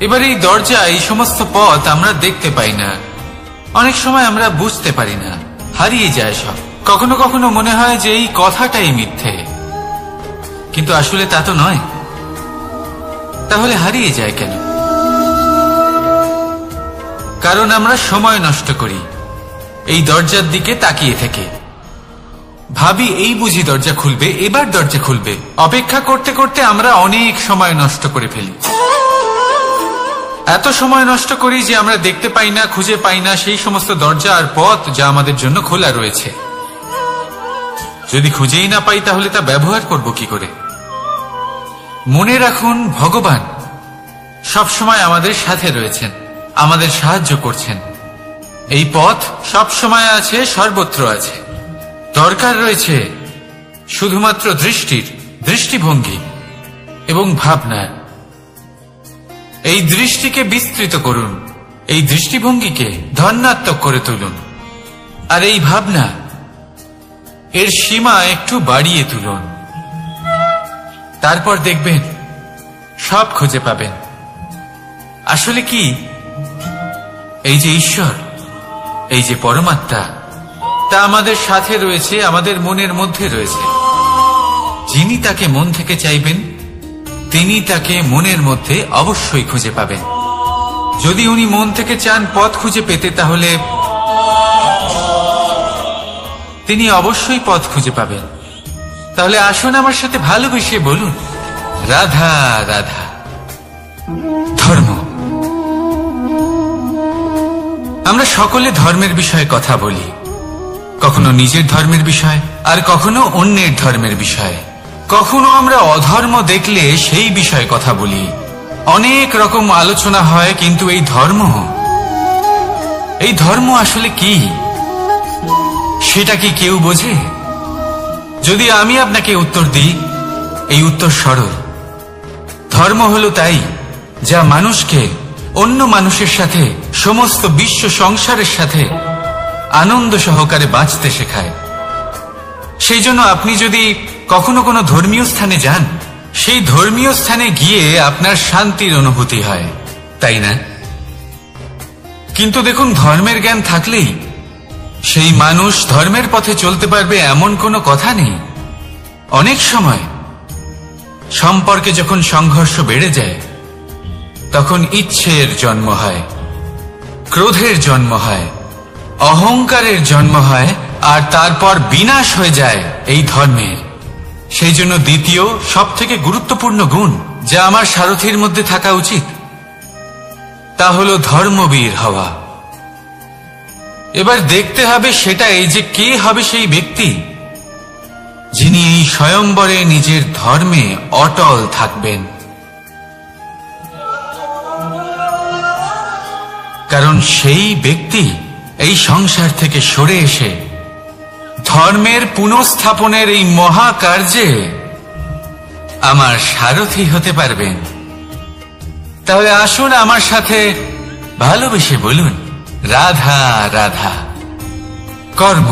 এবার এই দরজা, এই সমস্ত পথ আমরা দেখতে পাই না, অনেক সময় আমরা বুঝতে পারি না, হারিয়ে যায় সব। কখনো কখনো মনে হয় যে এই কথাটাই মিথ্যে, কিন্তু আসলে তা তো নয়। তাহলে হারিয়ে যায় কেন? কারণ আমরা সময় নষ্ট করি এই দরজার দিকে তাকিয়ে থেকে, ভাবি এই বুঝি দরজা খুলবে, এবার দরজা খুলবে। অপেক্ষা করতে করতে আমরা অনেক সময় নষ্ট করে ফেলি। এত সময় নষ্ট করি যে আমরা দেখতে পাই না, খুঁজে পাই না সেই সমস্ত দরজা আর পথ যা আমাদের জন্য খোলা রয়েছে। যদি খুঁজেই না পাই তাহলে তা ব্যবহার করব কি করে? মনে রাখুন, ভগবান সবসময় আমাদের সাথে রয়েছেন, আমাদের সাহায্য করছেন। এই পথ সব সময় আছে, সর্বত্র আছে। দরকার রয়েছে শুধুমাত্র দৃষ্টির, দৃষ্টিভঙ্গি এবং ভাবনার। এই দৃষ্টিকে বিস্তৃত করুন, এই দৃষ্টিভঙ্গিকে ধনাত্মক করে তুলুন, আর এই ভাবনা, এর সীমা একটু বাড়িয়ে তুলুন। তারপর দেখবেন সব খুঁজে পাবেন। আসলে কি, এই যে ঈশ্বর, এই যে পরমাত্মা, তা আমাদের সাথে রয়েছে, আমাদের মনের মধ্যে রয়েছে। যিনি তাকে মন থেকে চাইবেন তিনি তাকে মনের মধ্যে অবশ্যই খুঁজে পাবেন। যদি উনি মন থেকে চান পথ খুঁজে পেতে, তাহলে তিনি অবশ্যই পথ খুঁজে পাবেন। তাহলে আসুন আমার সাথে ভালোবেসে বলুন, রাধা রাধা। ধর্ম, আমরা সকলে ধর্মের বিষয়ে কথা বলি, কখনো নিজের ধর্মের বিষয়, আর কখনো অন্যের ধর্মের বিষয়ে। কখনো আমরা অধর্ম দেখলে সেই বিষয়ে কথা বলি। অনেক রকম আলোচনা হয়, কিন্তু এই ধর্ম আসলে কি, সেটা কি কেউ বোঝে? যদি আমি আপনাকে উত্তর দিই, এই উত্তর সরল। ধর্ম হলো তাই যা মানুষকে অন্য মানুষের সাথে, সমস্ত বিশ্ব সংসারের সাথে আনন্দ সহকারে বাঁচতে শেখায়। সেই জন্য আপনি যদি কখনো কোনো ধর্মীয় স্থানে যান, সেই ধর্মীয় স্থানে গিয়ে আপনার শান্তির অনুভূতি হয়, তাই না? কিন্তু দেখুন, ধর্মের জ্ঞান থাকলেই সেই মানুষ ধর্মের পথে চলতে পারবে এমন কোনো কথা নেই। অনেক সময় সম্পর্কে যখন সংঘর্ষ বেড়ে যায়, তখন ইচ্ছের জন্ম হয়, ক্রোধের জন্ম হয়, অহংকারের জন্ম হয়, আর তারপর বিনাশ হয়ে যায় এই ধর্মের। সেই জন্য দ্বিতীয় সবথেকে গুরুত্বপূর্ণ গুণ যা আমার সারথীর মধ্যে থাকা উচিত, তা হলো ধর্মবীর হওয়া। এবার দেখতে হবে সেটাই যে কে হবে সেই ব্যক্তি যিনি এই স্বয়ম্বরে নিজের ধর্মে অটল থাকবেন। কারণ সেই ব্যক্তি এই সংসার থেকে সরে এসে ধর্মের পুনঃস্থাপনের এই মহাকার্যে আমার সারথী হতে পারবেন। তাহলে আসুন আমার সাথে ভালোবেসে বলুন, রাধা রাধা। কর্ম,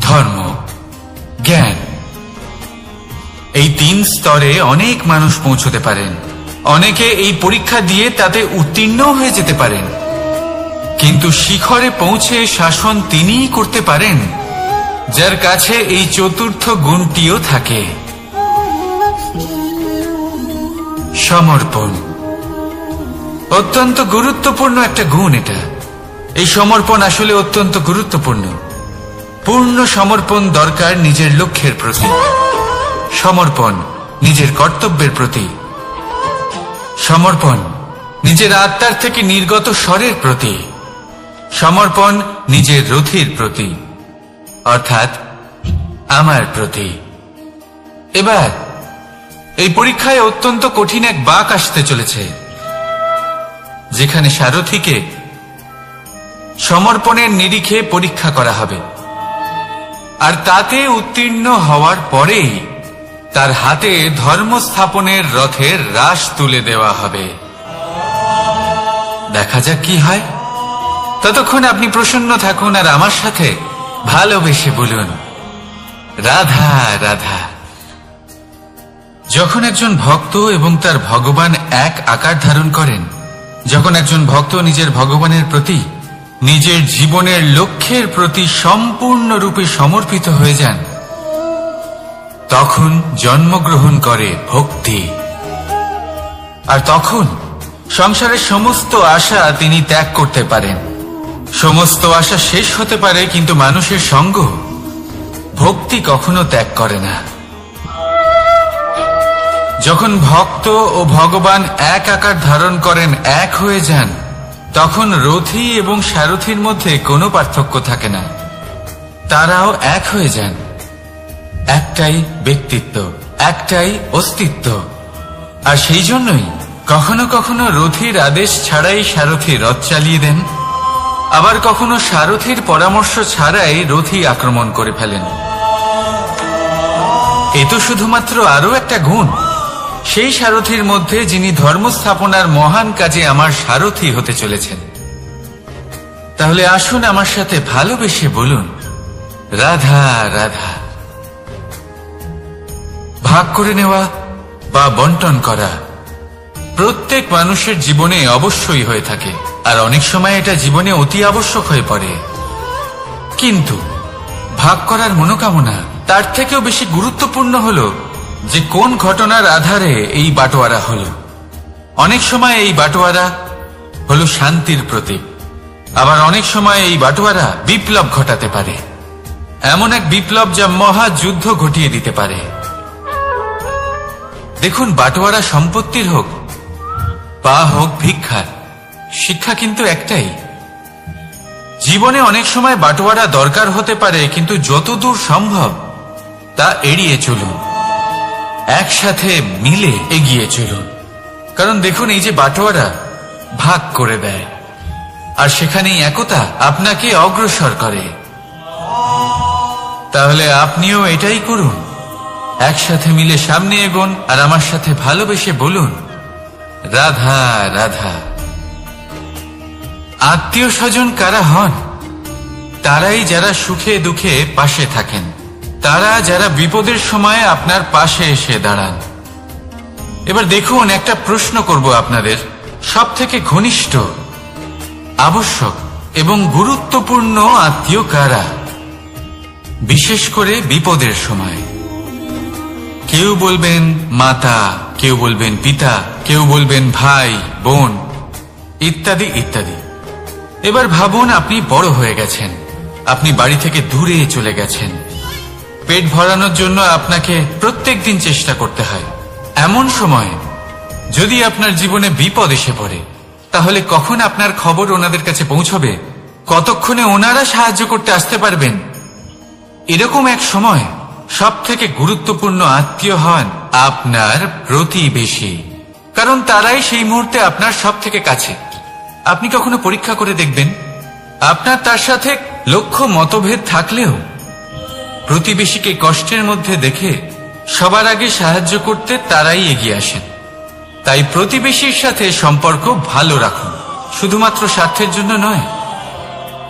ধর্ম, জ্ঞান, এই 3 স্তরে অনেক মানুষ পৌঁছতে পারেন। অনেকে এই পরীক্ষা দিয়ে তাতে উত্তীর্ণ হয়ে যেতে পারেন, কিন্তু শিখরে পৌঁছে শাসন তিনিই করতে পারেন যার কাছে এই চতুর্থ গুণটিও থাকে, সমর্পণ। অত্যন্ত গুরুত্বপূর্ণ একটা গুণ এটা। এই সমর্পণ আসলে অত্যন্ত গুরুত্বপূর্ণ। পূর্ণ সমর্পণ দরকার নিজের লক্ষ্যের প্রতি, সমর্পণ নিজের কর্তব্যের প্রতি, সমর্পণ নিজের আত্মার থেকে নির্গত স্বরের প্রতি, সমর্পণ নিজের রথীর প্রতি, অর্থাৎ আমার প্রতি। এবার এই পরীক্ষায় অত্যন্ত কঠিন এক বাঁক আসতে চলেছে, যেখানে সারথীকে সমর্পণের নিরিখে পরীক্ষা করা হবে, আর তাতে উত্তীর্ণ হওয়ার পরেই তার হাতে ধর্ম স্থাপনের রথের রাশ তুলে দেওয়া হবে। দেখা যাক কি হয়। ততক্ষণ আপনি প্রসন্ন থাকুন আর আমার সাথে ভালোবেসে বলুন, রাধা রাধা। যখন একজন ভক্ত এবং তার ভগবান এক আকার ধারণ করেন, যখন একজন ভক্ত নিজের ভগবানের প্রতি, নিজের জীবনের লক্ষ্যের প্রতি সম্পূর্ণরূপে সমর্পিত হয়ে যান, তখন জন্মগ্রহণ করে ভক্তি। আর তখন সংসারের সমস্ত আশা তিনি ত্যাগ করতে পারেন। সমস্ত আশা শেষ হতে পারে, কিন্তু মানুষের সঙ্গ ভক্তি কখনো ত্যাগ করে না। যখন ভক্ত ও ভগবান এক আকার ধারণ করেন, এক হয়ে যান, তখন রথী এবং সারথীর মধ্যে কোনো পার্থক্য থাকে না। তারাও এক হয়ে যান। একটাই ব্যক্তিত্ব, একটাই অস্তিত্ব। আর সেই জন্যই কখনো কখনো রথীর আদেশ ছাড়াই সারথী রথ চালিয়ে দেন, আবার কখনো সারথীর পরামর্শ ছাড়াই রথী আক্রমণ করে ফেলেন। এ তো শুধুমাত্র আরো একটা গুণ সেই সারথীর মধ্যে, যিনি ধর্ম স্থাপনার মহান কাজে আমার সারথী হতে চলেছেন। তাহলে আসুন আমার সাথে ভালোবেসে বলুন, রাধা রাধা। ভাগ করে নেওয়া বা বন্টন করা প্রত্যেক মানুষের জীবনে অবশ্যই হয়ে থাকে, আর অনেক সময় এটা জীবনে অতি আবশ্যক হয়ে পড়ে। কিন্তু ভাগ করার মনোকামনা তার থেকেও বেশি গুরুত্বপূর্ণ হলো যে কোন ঘটনার আধারে এই বাটোয়ারা হলো। অনেক সময় এই বাটোয়ারা হলো শান্তির প্রতীক, আবার অনেক সময় এই বাটোয়ারা বিপ্লব ঘটাতে পারে, এমন এক বিপ্লব যা মহাযুদ্ধ ঘটিয়ে দিতে পারে। দেখুন, বাটোয়ারা সম্পত্তির হোক বা হোক ভিক্ষার, শিক্ষা কিন্তু একটাই। জীবনে অনেক সময় বাটোয়ারা দরকার হতে পারে, কিন্তু যতদূর সম্ভব তা এড়িয়ে চলুন, একসাথে মিলে এগিয়ে চলুন। কারণ দেখুন, এই যে বাটোয়ারা ভাগ করে দেয়, আর সেখানেই একতা আপনাকে অগ্রসর করে। তাহলে আপনিও এটাই করুন। একসাথে মিলে সামনে এগোন আর আমার সাথে ভালোবেসে বলুন, রাধা রাধা। আত্মীয় স্বজন কারা হন? তারাই যারা সুখে দুঃখে পাশে থাকেন, তারা যারা বিপদের সময় আপনার পাশে এসে দাঁড়ান। এবার দেখুন, একটা প্রশ্ন করব আপনাদের, সব থেকে ঘনিষ্ঠ, আবশ্যক এবং গুরুত্বপূর্ণ আত্মীয় কারা, বিশেষ করে বিপদের সময়? কেউ বলবেন মাতা, কেউ বলবেন পিতা, কেউ বলবেন ভাই বোন, ইত্যাদি ইত্যাদি। এবার ভাবুন, আপনি বড় হয়ে গেছেন, আপনি বাড়ি থেকে দূরে চলে গেছেন। পেট ভরানোর জন্য আপনাকে প্রত্যেক দিন চেষ্টা করতে হয়। এমন সময় যদি আপনার জীবনে বিপদ এসে পড়ে, তাহলে কখন আপনার খবর ওনাদের কাছে পৌঁছবে? কতক্ষণে ওনারা সাহায্য করতে আসতে পারবেন? এরকম এক সময় সব থেকে গুরুত্বপূর্ণ আত্মীয় হন আপনার প্রতিবেশী, কারণ তারাই সেই মুহূর্তে আপনার সব থেকে কাছে। আপনি কখনো পরীক্ষা করে দেখবেন, আপনার তার সাথে লক্ষ্য মতভেদ থাকলেও প্রতিবেশীকে কষ্টের মধ্যে দেখে সবার আগে সাহায্য করতে তারাই এগিয়ে আসেন। তাই প্রতিবেশীর সাথে সম্পর্ক ভালো রাখুন, শুধুমাত্র স্বার্থের জন্য নয়।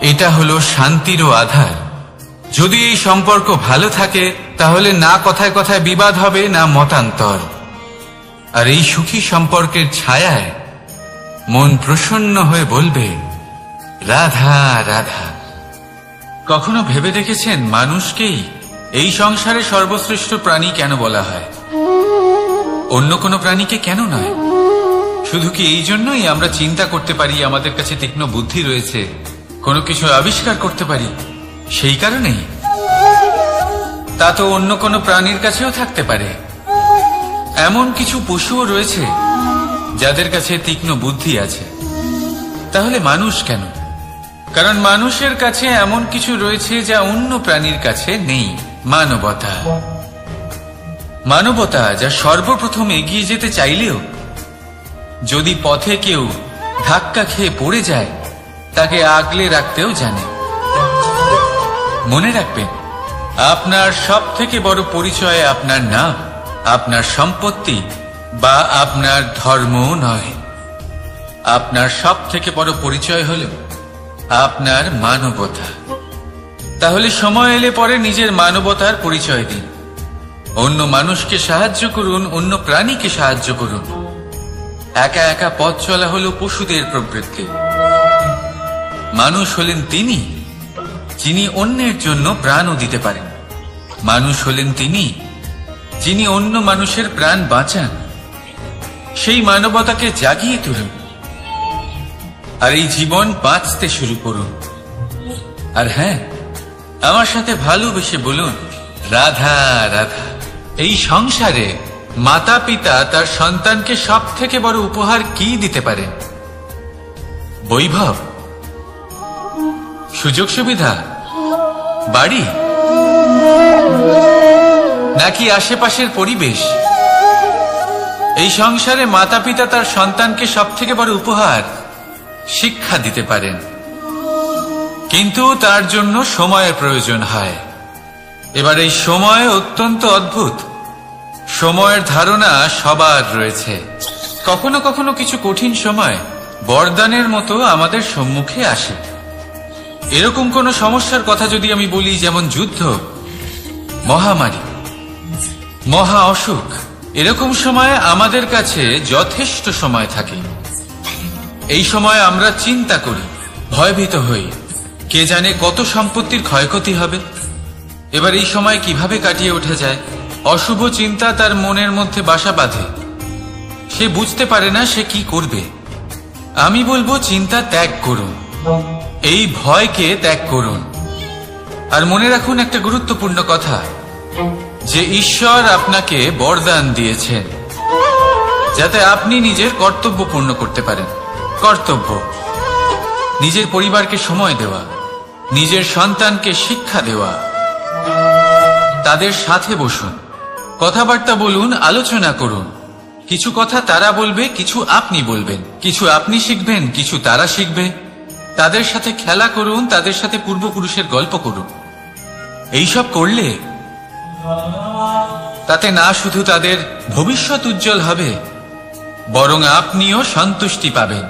এটা হলো শান্তিরও আধার। যদি এই সম্পর্ক ভালো থাকে, তাহলে না কথায় কথায় বিবাদ হবে, না মতান্তর। আর এই সুখী সম্পর্কের ছায়ায় মন প্রসন্ন হয়ে বলবে, রাধা রাধা। কখনো ভেবে দেখেছেন, মানুষকেই এই সংসারে সর্বশ্রেষ্ঠ প্রাণী কেন বলা হয়? অন্য কোনো প্রাণীকে কেন নয়? শুধু কি এই জন্যই আমরা চিন্তা করতে পারি, আমাদের কাছে তীক্ষ্ণ বুদ্ধি রয়েছে, কোনো কিছু আবিষ্কার করতে পারি, সেই কারণেই? তা তো অন্য কোনো প্রাণীর কাছেও থাকতে পারে। এমন কিছু পশুও রয়েছে যাদের কাছে তীক্ষ্ণ বুদ্ধি আছে। তাহলে মানুষ কেন? কারণ মানুষের কাছে এমন কিছু রয়েছে যা অন্য প্রাণীর কাছে নেই, মানবতা। মানবতা যা সর্বপ্রথম এগিয়ে যেতে চাইলেও যদি পথে কেউ ধাক্কা খেয়ে পড়ে যায়, তাকে আগলে রাখতেও জানে। মনে রাখবেন, আপনার সব থেকে বড় পরিচয় আপনার নাম, আপনার সম্পত্তি বা আপনার ধর্ম নয়। আপনার সব থেকে বড় পরিচয় হল আপনার মানবতা। তাহলে সময় এলে পরে নিজের মানবতার পরিচয় দিন। অন্য মানুষকে সাহায্য করুন, অন্য প্রাণীকে সাহায্য করুন। একা একা পথ চলা হলো পশুদের প্রবৃত্তি। মানুষ হলেন তিনি যিনি অন্যের জন্য প্রাণও দিতে পারেন। মানুষ হলেন তিনি যিনি অন্য মানুষের প্রাণ বাঁচান। সেই মানবতাকে জাগিয়ে তুলুন আর এই জীবন বাঁচতে শুরু করুন। আর হ্যাঁ, আমার সাথে ভালোবেসে বলুন, রাধা রাধা। এই সংসারে মাতা পিতা তার সন্তানকে সব থেকে বড় উপহার কি দিতে পারেন? বৈভব, সুযোগ সুবিধা, বাড়ি, নাকি আশেপাশের পরিবেশ? এই সংসারে মাতা পিতা তার সন্তানকে সব থেকে বড় উপহার শিক্ষা দিতে পারেন, কিন্তু তার জন্য সময়ের প্রয়োজন হয়। এবার এই সময় অত্যন্ত অদ্ভুত। সময়ের ধারণা সবার রয়েছে। কখনো কখনো কিছু কঠিন সময় বরদানের মতো আমাদের সম্মুখে আসে। এরকম কোন সমস্যার কথা যদি আমি বলি, যেমন যুদ্ধ, মহামারী, মহা অসুখ, এরকম সময় আমাদের কাছে যথেষ্ট সময় থাকে। এই সময় আমরা চিন্তা করি, ভয়ভীত হই, কে জানে কত সম্পত্তির ক্ষয়ক্ষতি হবে। এবার এই সময় কিভাবে কাটিয়ে ওঠা যায়? অশুভ চিন্তা তার মনের মধ্যে বাসা বাঁধে। সে বুঝতে পারে না সে কি করবে। আমি বলবো, চিন্তা ত্যাগ করুন, এই ভয়কে ত্যাগ করুন। আর মনে রাখুন একটা গুরুত্বপূর্ণ কথা, যে ঈশ্বর আপনাকে বরদান দিয়েছেন যাতে আপনি নিজের কর্তব্য পূর্ণ করতে পারেন। কর্তব্য, নিজের পরিবারকে সময় দেওয়া, নিজের সন্তানকে শিক্ষা দেওয়া। তাদের সাথে বসুন, কথাবার্তা বলুন, আলোচনা করুন। কিছু কথা তারা বলবে, কিছু আপনি বলবেন, কিছু আপনি শিখবেন, কিছু তারা শিখবে। তাদের সাথে খেলা করুন, তাদের সাথে পূর্বপুরুষের গল্প করুন। এইসব করলে তাতে না শুধু তাদের ভবিষ্যৎ উজ্জ্বল হবে, বরং আপনিও সন্তুষ্টি পাবেন।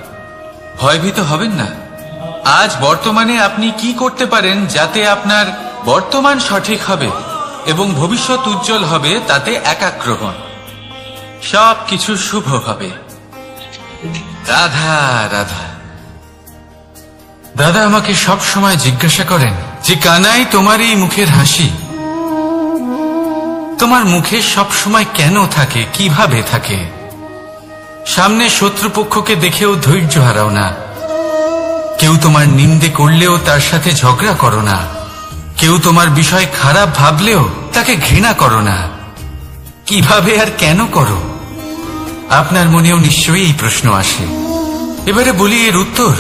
ভয়ভীত হবেন না। আজ বর্তমানে আপনি কি করতে পারেন যাতে আপনার বর্তমান সঠিক হবে এবং ভবিষ্যৎ উজ্জ্বল হবে, তাতে একাগ্র হন। সব কিছু শুভ হবে। রাধা রাধা। দাদা আমাকে সব সময় জিজ্ঞাসা করেন যে কানাই, তোমার এই মুখের হাসি, তোমার মুখে সব সময় কেন থাকে, কিভাবে থাকে? সামনে শত্রুপক্ষকে দেখেও ধৈর্য হারাও না, কেউ তোমার নিন্দে করলেও তার সাথে ঝগড়া করো না, কেউ তোমার বিষয় খারাপ ভাবলেও তাকে ঘৃণা করো না। কিভাবে আর কেন করো? আপনার মনেও নিশ্চয়ই এই প্রশ্ন আসে। এবারে বলি, এর উত্তর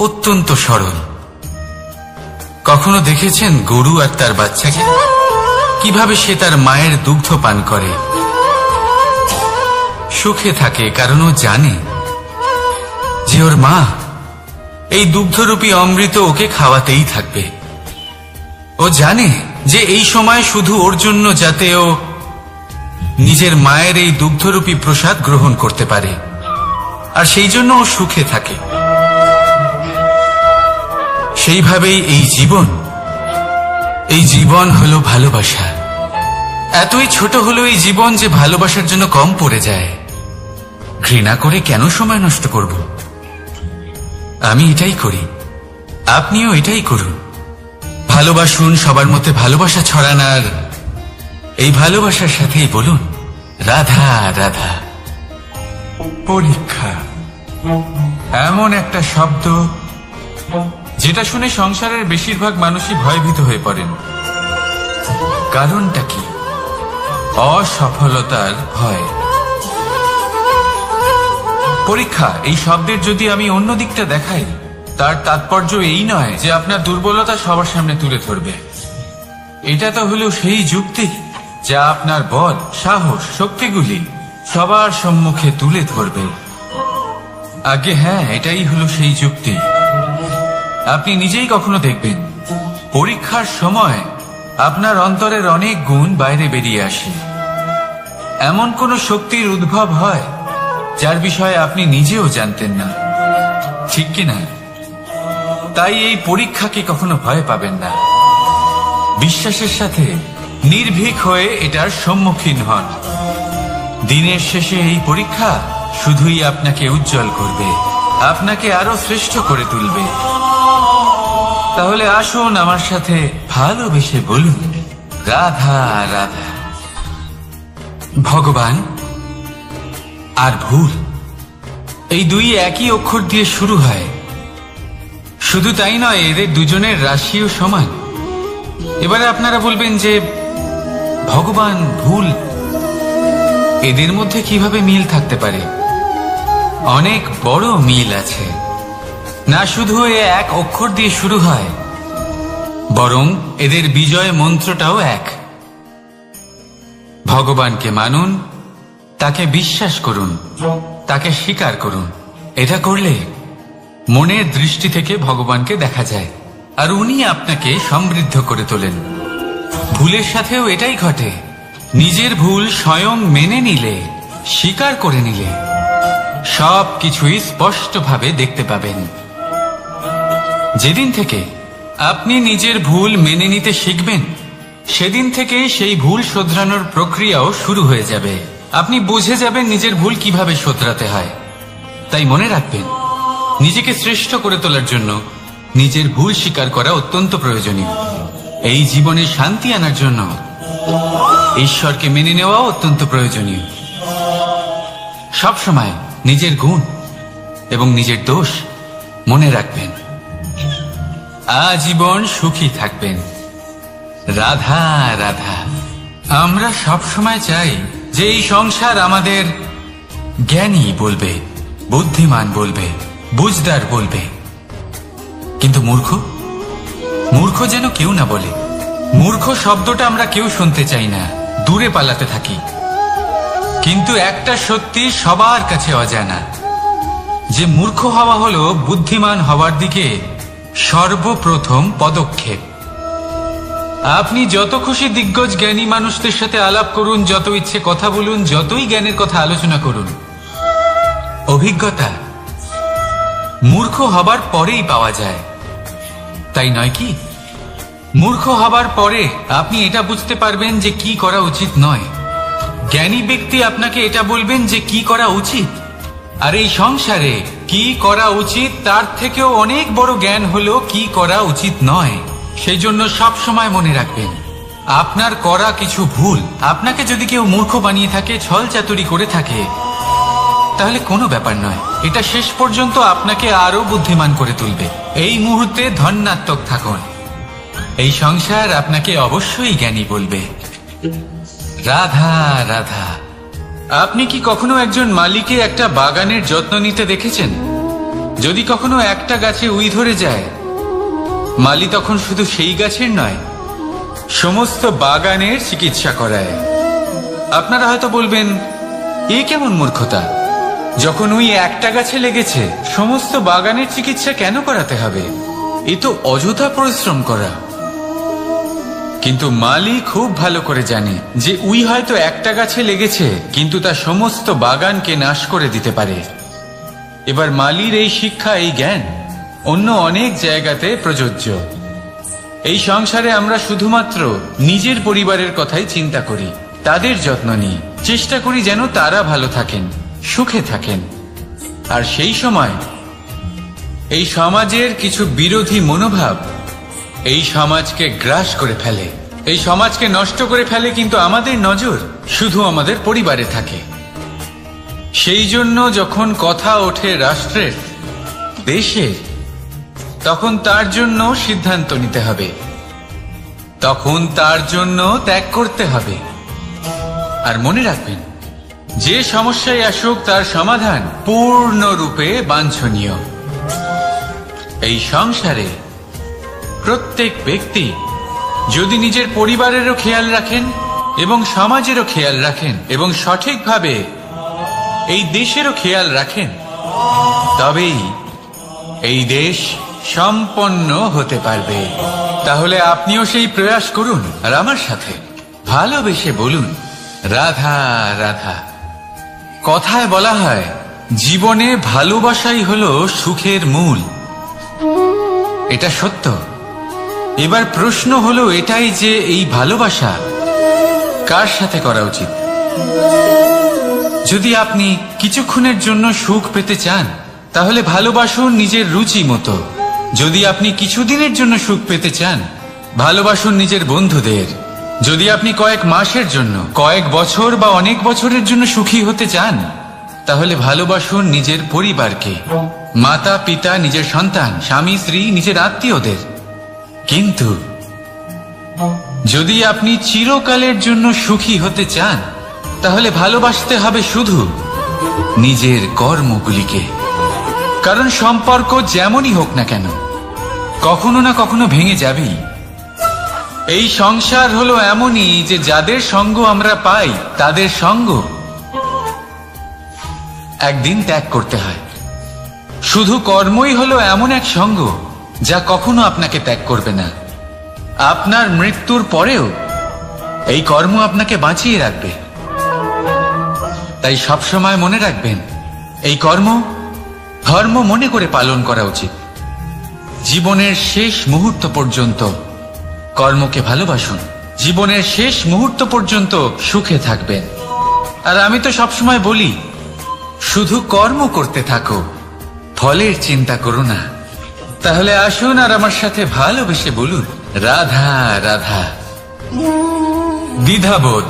অত্যন্ত সরল। কখনো দেখেছেন গরু আর তার বাচ্চাকে কিভাবে সে তার মায়ের দুগ্ধ পান করে? সুখে থাকে, কারণ ও জানে যে ওর মা এই দুগ্ধরূপী অমৃত ওকে খাওয়াতেই থাকবে। ও জানে যে এই সময় শুধু ওর জন্য, যাতে ও নিজের মায়ের এই দুগ্ধরূপী প্রসাদ গ্রহণ করতে পারে, আর সেই জন্য ও সুখে থাকে। সেইভাবেই এই জীবন হলো ভালোবাসা। এতই ছোট হলো এই জীবন যে ভালোবাসার জন্য কম পড়ে যায়। ঘৃণা করে কেন সময় নষ্ট করব? আমি এটাই করি, আপনিও এটাই করুন। ভালোবাসুন, সবার মধ্যে ভালোবাসা ছড়ান, আর এই ভালোবাসার সাথেই বলুন রাধা রাধা। পরীক্ষা এমন একটা শব্দ যেটা শুনে সংসারের বেশিরভাগ মানুষই ভয়ভীত হয়ে পড়েন। কারণটা কি? অসফলতার ভয়। পরীক্ষা এই শব্দের যদি আমি অন্য দিকটা দেখাই, তার তাৎপর্য এই নয় যে আপনার দুর্বলতা সবার সামনে তুলে ধরবে। এটা তো হলো সেই যুক্তি যা আপনার বল, সাহস, শক্তিগুলি সবার সম্মুখে তুলে ধরবে। আগে হ্যাঁ, এটাই হলো সেই যুক্তি। আপনি নিজেই কখনো দেখবেন পরীক্ষার সময় আপনার অন্তরের অনেক গুণ বাইরে বেরিয়ে আসে। এমন কোন শক্তির উদ্ভব হয় যার বিষয়ে আপনি নিজেও জানতেন না, ঠিক কিনা? তাই এই পরীক্ষাকে কখনো ভয় পাবেন না। বিশ্বাসের সাথে নির্ভীক হয়ে এটার সম্মুখীন হন। দিনের শেষে এই পরীক্ষা শুধুই আপনাকে উজ্জ্বল করবে, আপনাকে আরো শ্রেষ্ঠ করে তুলবে। তাহলে আসুন আমার সাথে ভালোবেসে বলুন রাধা রাধা। ভগবান আর ভুল, এই দুই একই অক্ষর দিয়ে শুরু হয়। শুধু তাই নয়, এদের দুজনের রাশিও সমান। এবারে আপনারা বলবেন যে ভগবান, ভুল, এদের মধ্যে কিভাবে মিল থাকতে পারে? অনেক বড় মিল আছে। না শুধু এ এক অক্ষর দিয়ে শুরু হয়, বরং এদের বিজয় মন্ত্রটাও এক। ভগবানকে মানুন, তাকে বিশ্বাস করুন, তাকে স্বীকার করুন। এটা করলে মনের দৃষ্টি থেকে ভগবানকে দেখা যায়, আর উনি আপনাকে সমৃদ্ধ করে তোলেন। ভুলের সাথেও এটাই ঘটে। নিজের ভুল স্বয়ং মেনে নিলে, স্বীকার করে নিলে সব কিছুই স্পষ্টভাবে দেখতে পাবেন। যেদিন থেকে আপনি নিজের ভুল মেনে নিতে শিখবেন, সেদিন থেকে সেই ভুল শোধরানোর প্রক্রিয়াও শুরু হয়ে যাবে। আপনি বুঝে যাবেন নিজের ভুল কিভাবে শোধরাতে হয়। তাই মনে রাখবেন, নিজেকে শ্রেষ্ঠ করে তোলার জন্য নিজের ভুল স্বীকার করা অত্যন্ত প্রয়োজনীয়। এই জীবনে শান্তি আনার জন্য ঈশ্বরকে মেনে নেওয়াও অত্যন্ত প্রয়োজনীয়। সবসময় নিজের গুণ এবং নিজের দোষ মনে রাখবেন। আজীবন সুখী থাকবেন। রাধা রাধা। আমরা সব সময় চাই যে এই সংসার আমাদের জ্ঞানী বলবে, বুদ্ধিমান বলবে, বুঝদার বলবে, কিন্তু মূর্খ যেন কেউ না বলে। মূর্খ শব্দটা আমরা কেউ শুনতে চাই না, দূরে পালাতে থাকি। কিন্তু একটা সত্যি সবার কাছে অজানা, যে মূর্খ হওয়া হলো বুদ্ধিমান হওয়ার দিকে সর্বপ্রথম পদক্ষেপ। আপনি যত খুশি দিগ্গজ জ্ঞানী মানুষদের সাথে আলাপ করুন, যত ইচ্ছে কথা বলুন, যতই জ্ঞানের কথা আলোচনা করুন, অভিজ্ঞতা মূর্খ হবার পরেই পাওয়া যায়, তাই নয় কি? মূর্খ হবার পরে আপনি এটা বুঝতে পারবেন যে কি করা উচিত নয়। জ্ঞানী ব্যক্তি আপনাকে এটা বলবেন যে কি করা উচিত। আর এই সংসারে কি করা উচিত তার থেকেও অনেক বড় জ্ঞান হলো কি করা উচিত নয়। সেই জন্য সব সময় মনে রাখবেন, আপনার করা কিছু ভুল আপনাকে যদি কেউ মূর্খ বানিয়ে থাকে, ছল চাতুরি করে থাকে, তাহলে কোনো ব্যাপার নয়, এটা শেষ পর্যন্ত আপনাকে আরো বুদ্ধিমান করে তুলবে। এই মুহূর্তে ধন্যাত্মক থাকুন, এই সংসার আপনাকে অবশ্যই জ্ঞানী বলবে। রাধা রাধা। আপনি কি কখনো একজন মালিকে একটা বাগানের যত্ন নিতে দেখেছেন? যদি কখনো একটা গাছে উই ধরে যায়, মালি তখন শুধু সেই গাছের নয়, সমস্ত বাগানের চিকিৎসা করায়। আপনারা হয়তো বলবেন, এ কেমন মূর্খতা, যখন উই একটা গাছে লেগেছে সমস্ত বাগানের চিকিৎসা কেন করাতে হবে? এ তো অযথা পরিশ্রম করা। কিন্তু মালি খুব ভালো করে জানে যে উই হয়তো একটা গাছে লেগেছে, কিন্তু তা সমস্ত বাগানকে নাশ করে দিতে পারে। এবার মালির এই শিক্ষা, এই জ্ঞান অন্য অনেক জায়গাতে প্রযোজ্য। এই সংসারে আমরা শুধুমাত্র নিজের পরিবারের কথাই চিন্তা করি, তাদের যত্ন নিই, চেষ্টা করি যেন তারা ভালো থাকেন, সুখে থাকেন। আর সেই সময় এই সমাজের কিছু বিরোধী মনোভাব এই সমাজকে গ্রাস করে ফেলে, এই সমাজকে নষ্ট করে ফেলে, কিন্তু আমাদের নজর শুধু আমাদের পরিবারে থাকে। সেই জন্য যখন কথা ওঠে রাষ্ট্রের, দেশের, তখন তার জন্য সিদ্ধান্ত নিতে হবে, তখন তার জন্য ত্যাগ করতে হবে। আর মনে রাখবেন, যে সমস্যায় আসুক তার সমাধান পূর্ণরূপে বাঞ্ছনীয়। এই সংসারে প্রত্যেক ব্যক্তি যদি নিজের পরিবারেরও খেয়াল রাখেন এবং সমাজেরও খেয়াল রাখেন এবং সঠিকভাবে এই দেশেরও খেয়াল রাখেন, তবেই এই দেশ সম্পন্ন হতে পারবে। তাহলে আপনিও সেই প্রয়াস করুন আর আমার সাথে ভালোবেসে বলুন, রাধা রাধা। কথায় বলা হয়, জীবনে ভালোবাসাই হলো সুখের মূল। এটা সত্য। এবার প্রশ্ন হলো এটাই যে এই ভালোবাসা কার সাথে করা উচিত। যদি আপনি কিছুক্ষণের জন্য সুখ পেতে চান, তাহলে ভালোবাসুন নিজের রুচি মতো। যদি আপনি কিছুদিনের জন্য সুখ পেতে চান, ভালোবাসুন নিজের বন্ধুদের। যদি আপনি কয়েক মাসের জন্য, কয়েক বছর বা অনেক বছরের জন্য সুখী হতে চান, তাহলে ভালোবাসুন নিজের পরিবারকে, মাতা পিতা, নিজের সন্তান, স্বামী স্ত্রী, নিজের আত্মীয়দের। কিন্তু যদি আপনি চিরকালের জন্য সুখী হতে চান, তাহলে ভালোবাসতে হবে শুধু নিজের কর্মগুলিকে। কারণ সম্পর্ক যেমনই হোক না কেন, কখনো না কখনো ভেঙে যাবেই। এই সংসার হলো এমনই যে যাদের সঙ্গ আমরা পাই, তাদের সঙ্গ একদিন ত্যাগ করতে হয়। শুধু কর্মই হলো এমন এক সঙ্গ যা কখনো আপনাকে ত্যাগ করবে না। আপনার মৃত্যুর পরেও এই কর্ম আপনাকে বাঁচিয়ে রাখবে। তাই সবসময় মনে রাখবেন, এই কর্ম ধর্ম মনে করে পালন করা উচিত। জীবনের শেষ মুহূর্ত পর্যন্ত কর্মকে ভালোবাসুন, জীবনের শেষ মুহূর্ত পর্যন্ত সুখে থাকবেন। আর আমি তো সবসময় বলি, শুধু কর্ম করতে থাকো, ফলের চিন্তা করো না। তাহলে আসুন আর আমার সাথে ভালোবেসে বলুন, রাধা রাধা। দ্বিধাবোধ।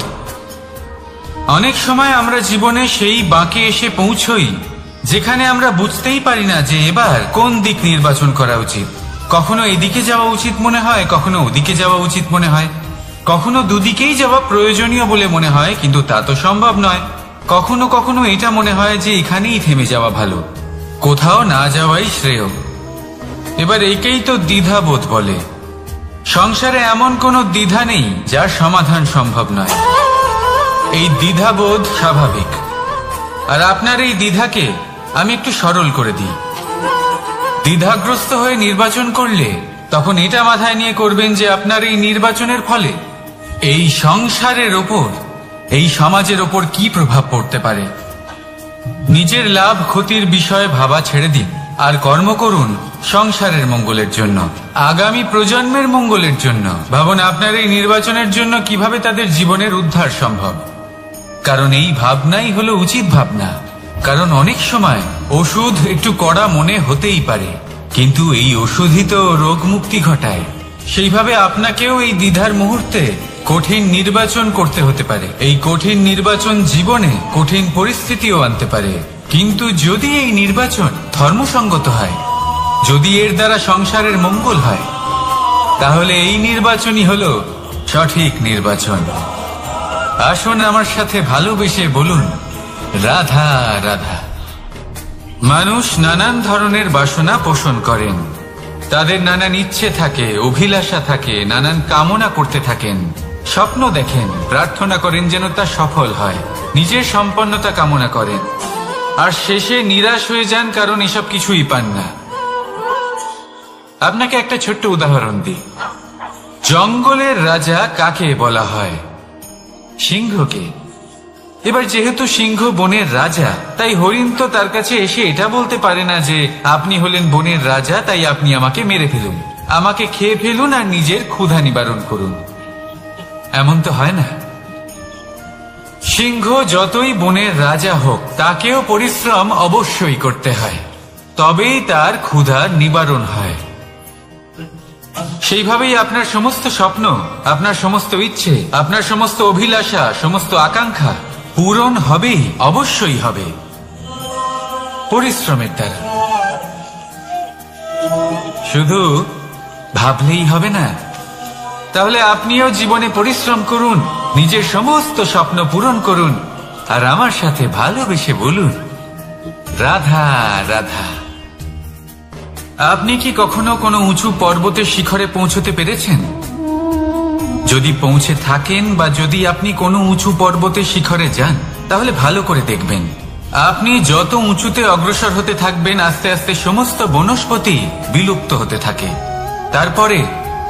অনেক সময় আমরা জীবনে সেই বাঁকে এসে পৌঁছই যেখানে আমরা বুঝতেই পারি না যে এবার কোন দিক নির্বাচন করা উচিত। কখনো এদিকে যাওয়া উচিত মনে হয়, কখনো ওদিকে যাওয়া উচিত মনে হয়, কখনো দুদিকেই যাওয়া প্রয়োজনীয় বলে মনে হয়, কিন্তু তা তো সম্ভব নয়। কখনো কখনো এটা মনে হয় যে এখানেই থেমে যাওয়া ভালো, কোথাও না যাওয়াই শ্রেয়। এবার একেই তো দ্বিধাবোধ বলে। সংসারে এমন কোনো দ্বিধা নেই যার সমাধান সম্ভব নয়। এই দ্বিধাবোধ স্বাভাবিক। আর আপনার এই দ্বিধাকে আমি একটু সরল করে দিই। দ্বিধাগ্রস্ত হয়ে নির্বাচন করলে তখন এটা মাথায় নিয়ে করবেন যে আপনার এই নির্বাচনের ফলে এই সংসারের ওপর, এই সমাজের ওপর কি প্রভাব পড়তে পারে। নিজের লাভ ক্ষতির বিষয়ে ভাবা ছেড়ে দিন আর কর্ম করুন সংসারের মঙ্গলের জন্য, আগামী প্রজন্মের মঙ্গলের জন্য। ভাবুন আপনার এই নির্বাচনের জন্য কিভাবে তাদের জীবনের উদ্ধার সম্ভব। কারণ এই ভাবনাই হলো উচিত ভাবনা। কারণ অনেক সময় ওষুধ একটু কড়া মনে হতেই পারে, কিন্তু এই ওষুধই তো রোগ মুক্তি ঘটায়। সেইভাবে আপনাকেও এই দ্বিধার মুহূর্তে কঠিন নির্বাচন করতে হতে পারে। এই কঠিন নির্বাচন জীবনে কঠিন পরিস্থিতিও আনতে পারে, কিন্তু যদি এই নির্বাচন ধর্মসঙ্গত হয়, যদি এর দ্বারা সংসারের মঙ্গল হয়, তাহলে এই নির্বাচনই হলো সঠিক নির্বাচন। আসুন আমার সাথে ভালোবেসে বলুন, রাধা রাধা। মানুষ নানান ধরনের বাসনা পোষণ করেন, তাদের নানান ইচ্ছে থাকে, অভিলাষা থাকে, নানান কামনা করতে থাকেন, স্বপ্ন দেখেন, প্রার্থনা করেন যেন তা সফল হয়, নিজের সম্পন্নতা কামনা করেন, আর শেষে নিরাশ হয়ে যান কারণ এসব কিছুই পান না। আপনাকে একটা ছোট্ট উদাহরণ দিই। জঙ্গলের রাজা কাকে বলা হয়? সিংহকে। এবার যেহেতু সিংহ বনের রাজা, তাই হরিণ তো তার কাছে এসে এটা বলতে পারে না যে আপনি হলেন বনের রাজা, তাই আপনি আমাকে মেরে ফেলুন, আমাকে খেয়ে ফেলুন আর নিজের ক্ষুধা নিবারণ করুন। এমন তো হয় না। সিংহ যতই বনের রাজা হোক, তাকেও পরিশ্রম অবশ্যই করতে হয়, তবেই তার ক্ষুধা নিবারণ হয়। সেইভাবেই আপনার সমস্ত স্বপ্ন, আপনার সমস্ত ইচ্ছে, আপনার সমস্ত অভিলাষা, সমস্ত আকাঙ্ক্ষা পূরণ হবেই, অবশ্যই হবে, পরিশ্রমের দ্বারা। শুধু ভাবলেই হবে না। তাহলে আপনিও জীবনে পরিশ্রম করুন, নিজের সমস্ত স্বপ্ন পূরণ করুন, আর আমার সাথে ভালোবেসে বলুন, রাধা রাধা। আপনি কি কখনো কোনো উঁচু পর্বতের শিখরে পৌঁছতে পেরেছেন? যদি পৌঁছে থাকেন বা যদি আপনি কোনো উঁচু পর্বতের শিখরে যান, তাহলে ভালো করে দেখবেন, আপনি যত উঁচুতে অগ্রসর হতে থাকবেন, আস্তে আস্তে সমস্ত বনস্পতি বিলুপ্ত হতে থাকে। তারপরে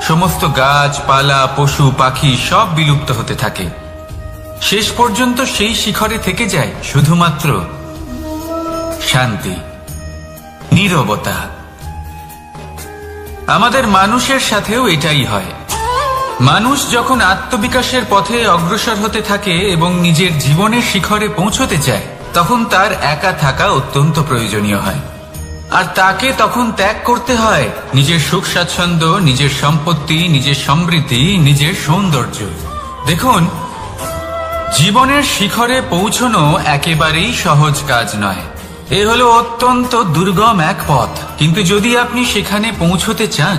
সমস্ত গাছপালা, পশু পাখি সব বিলুপ্ত হতে থাকে। শেষ পর্যন্ত সেই শিখরে থেকে যায় শুধুমাত্র শান্তি, নীরবতা। আমাদের মানুষের সাথেও এটাই হয়। মানুষ যখন আত্মবিকাশের পথে অগ্রসর হতে থাকে এবং নিজের জীবনের শিখরে পৌঁছতে চায়, তখন তার একা থাকা অত্যন্ত প্রয়োজনীয় হয়। আর তাকে তখন ত্যাগ করতে হয় নিজের সুখ স্বাচ্ছন্দ্য, নিজের সম্পত্তি, নিজের সমৃদ্ধি, নিজের সৌন্দর্য। দেখুন, জীবনের শিখরে পৌঁছনো একেবারেই সহজ কাজ নয়। এ হলো অত্যন্ত দুর্গম এক পথ। কিন্তু যদি আপনি সেখানে পৌঁছতে চান,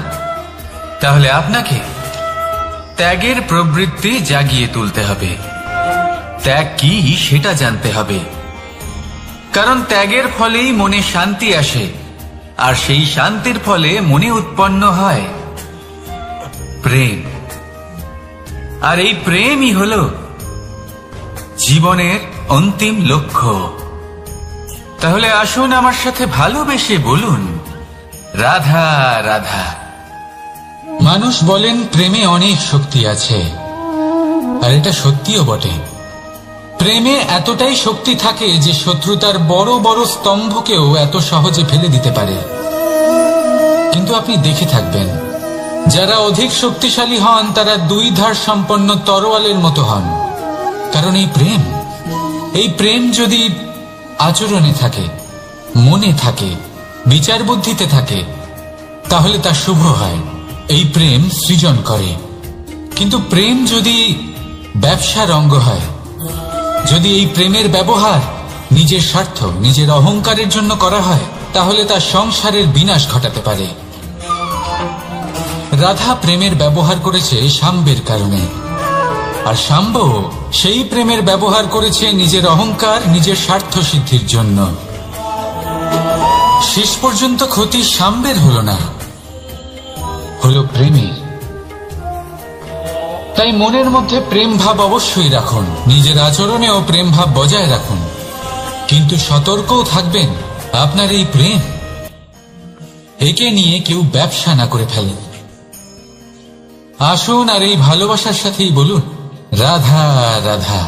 তাহলে আপনাকে ত্যাগের প্রবৃত্তি জাগিয়ে তুলতে হবে। ত্যাগ কি সেটা জানতে হবে, কারণ ত্যাগের ফলেই মনে শান্তি আসে, আর সেই শান্তির ফলে মনে উৎপন্ন হয় প্রেম। আর এই প্রেমই হলো জীবনের অন্তিম লক্ষ্য। তাহলে আসুন আমার সাথে ভালোবেসে বলুন, রাধা রাধা। মানুষ বলেন প্রেমে অনেক শক্তি আছে, আর এটা সত্যিও বটে। প্রেমে এতটাই শক্তি থাকে যে শত্রুতার বড় বড় স্তম্ভকেও এত সহজে ফেলে দিতে পারে। কিন্তু আপনি দেখে থাকবেন, যারা অধিক শক্তিশালী হন তারা দুই ধার সম্পন্ন তরোয়ালের মতো হন। কারণ এই প্রেম যদি আচরণে থাকে, মনে থাকে, বিচার বুদ্ধিতে থাকে, তাহলে তা শুভ হয়। এই প্রেম সৃজন করে। কিন্তু প্রেম যদি ব্যবসার অঙ্গ হয়, যদি এই প্রেমের ব্যবহার নিজের স্বার্থ, নিজের অহংকারের জন্য করা হয়, তাহলে তা সংসারের বিনাশ ঘটাতে পারে। রাধা প্রেমের ব্যবহার করেছে শাম্বের কারণে, আর শাম্ব সেই প্রেমের ব্যবহার করেছে নিজের অহংকার, নিজের স্বার্থ সিদ্ধির জন্য। শেষ পর্যন্ত ক্ষতি শাম্বের হলো না, হলো প্রেমের। তাই মনের মধ্যে প্রেম ভাব অবশ্যই রাখুন, নিজের আচরণেও প্রেম ভাব বজায় রাখুন, কিন্তু সতর্কও থাকবেন আপনার এই প্রেম একে নিয়ে কেউ ব্যবসা না করে ফেলে। আসুন আর এই ভালোবাসার সাথেই বলুন রাধা রাধা।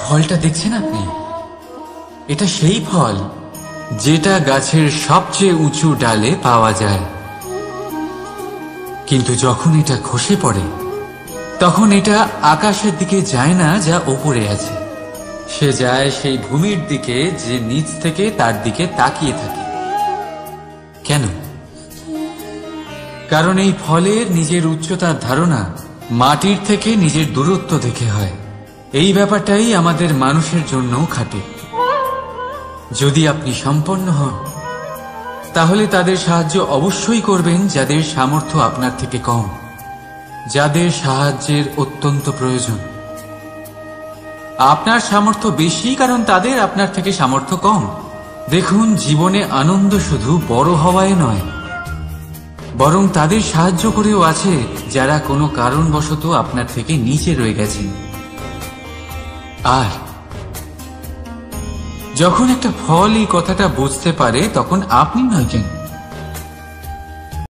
ফলটা দেখছেন আপনি? এটা সেই ফল যেটা গাছের সবচেয়ে উঁচু ডালে পাওয়া যায়, কিন্তু যখন এটা খসে পড়ে তখন এটা আকাশের দিকে যায় না যা ওপরে আছে, সে যায় সেই ভূমির দিকে যে নিচ থেকে তার দিকে তাকিয়ে থাকে। কেন? কারণ এই ফলের নিজের উচ্চতার ধারণা মাটির থেকে নিজের দূরত্ব দেখে হয়। এই ব্যাপারটাই আমাদের মানুষের জন্যও খাটে। যদি আপনি সম্পন্ন হন তাহলে তাদের সাহায্য অবশ্যই করবেন যাদের সামর্থ্য আপনার থেকে কম, যাদের সাহায্যের অত্যন্ত প্রয়োজন। আপনার সামর্থ্য বেশি কারণ তাদের আপনার থেকে সামর্থ্য কম। দেখুন, জীবনে আনন্দ শুধু বড় হওয়ায় নয়, বরং তাদের সাহায্য করেও আছে যারা কোনো কারণবশত আপনার থেকে নিচে রয়ে গেছেন। আর যখন একটা ফল এই কথাটা বুঝতে পারে তখন আপনি নয় কেন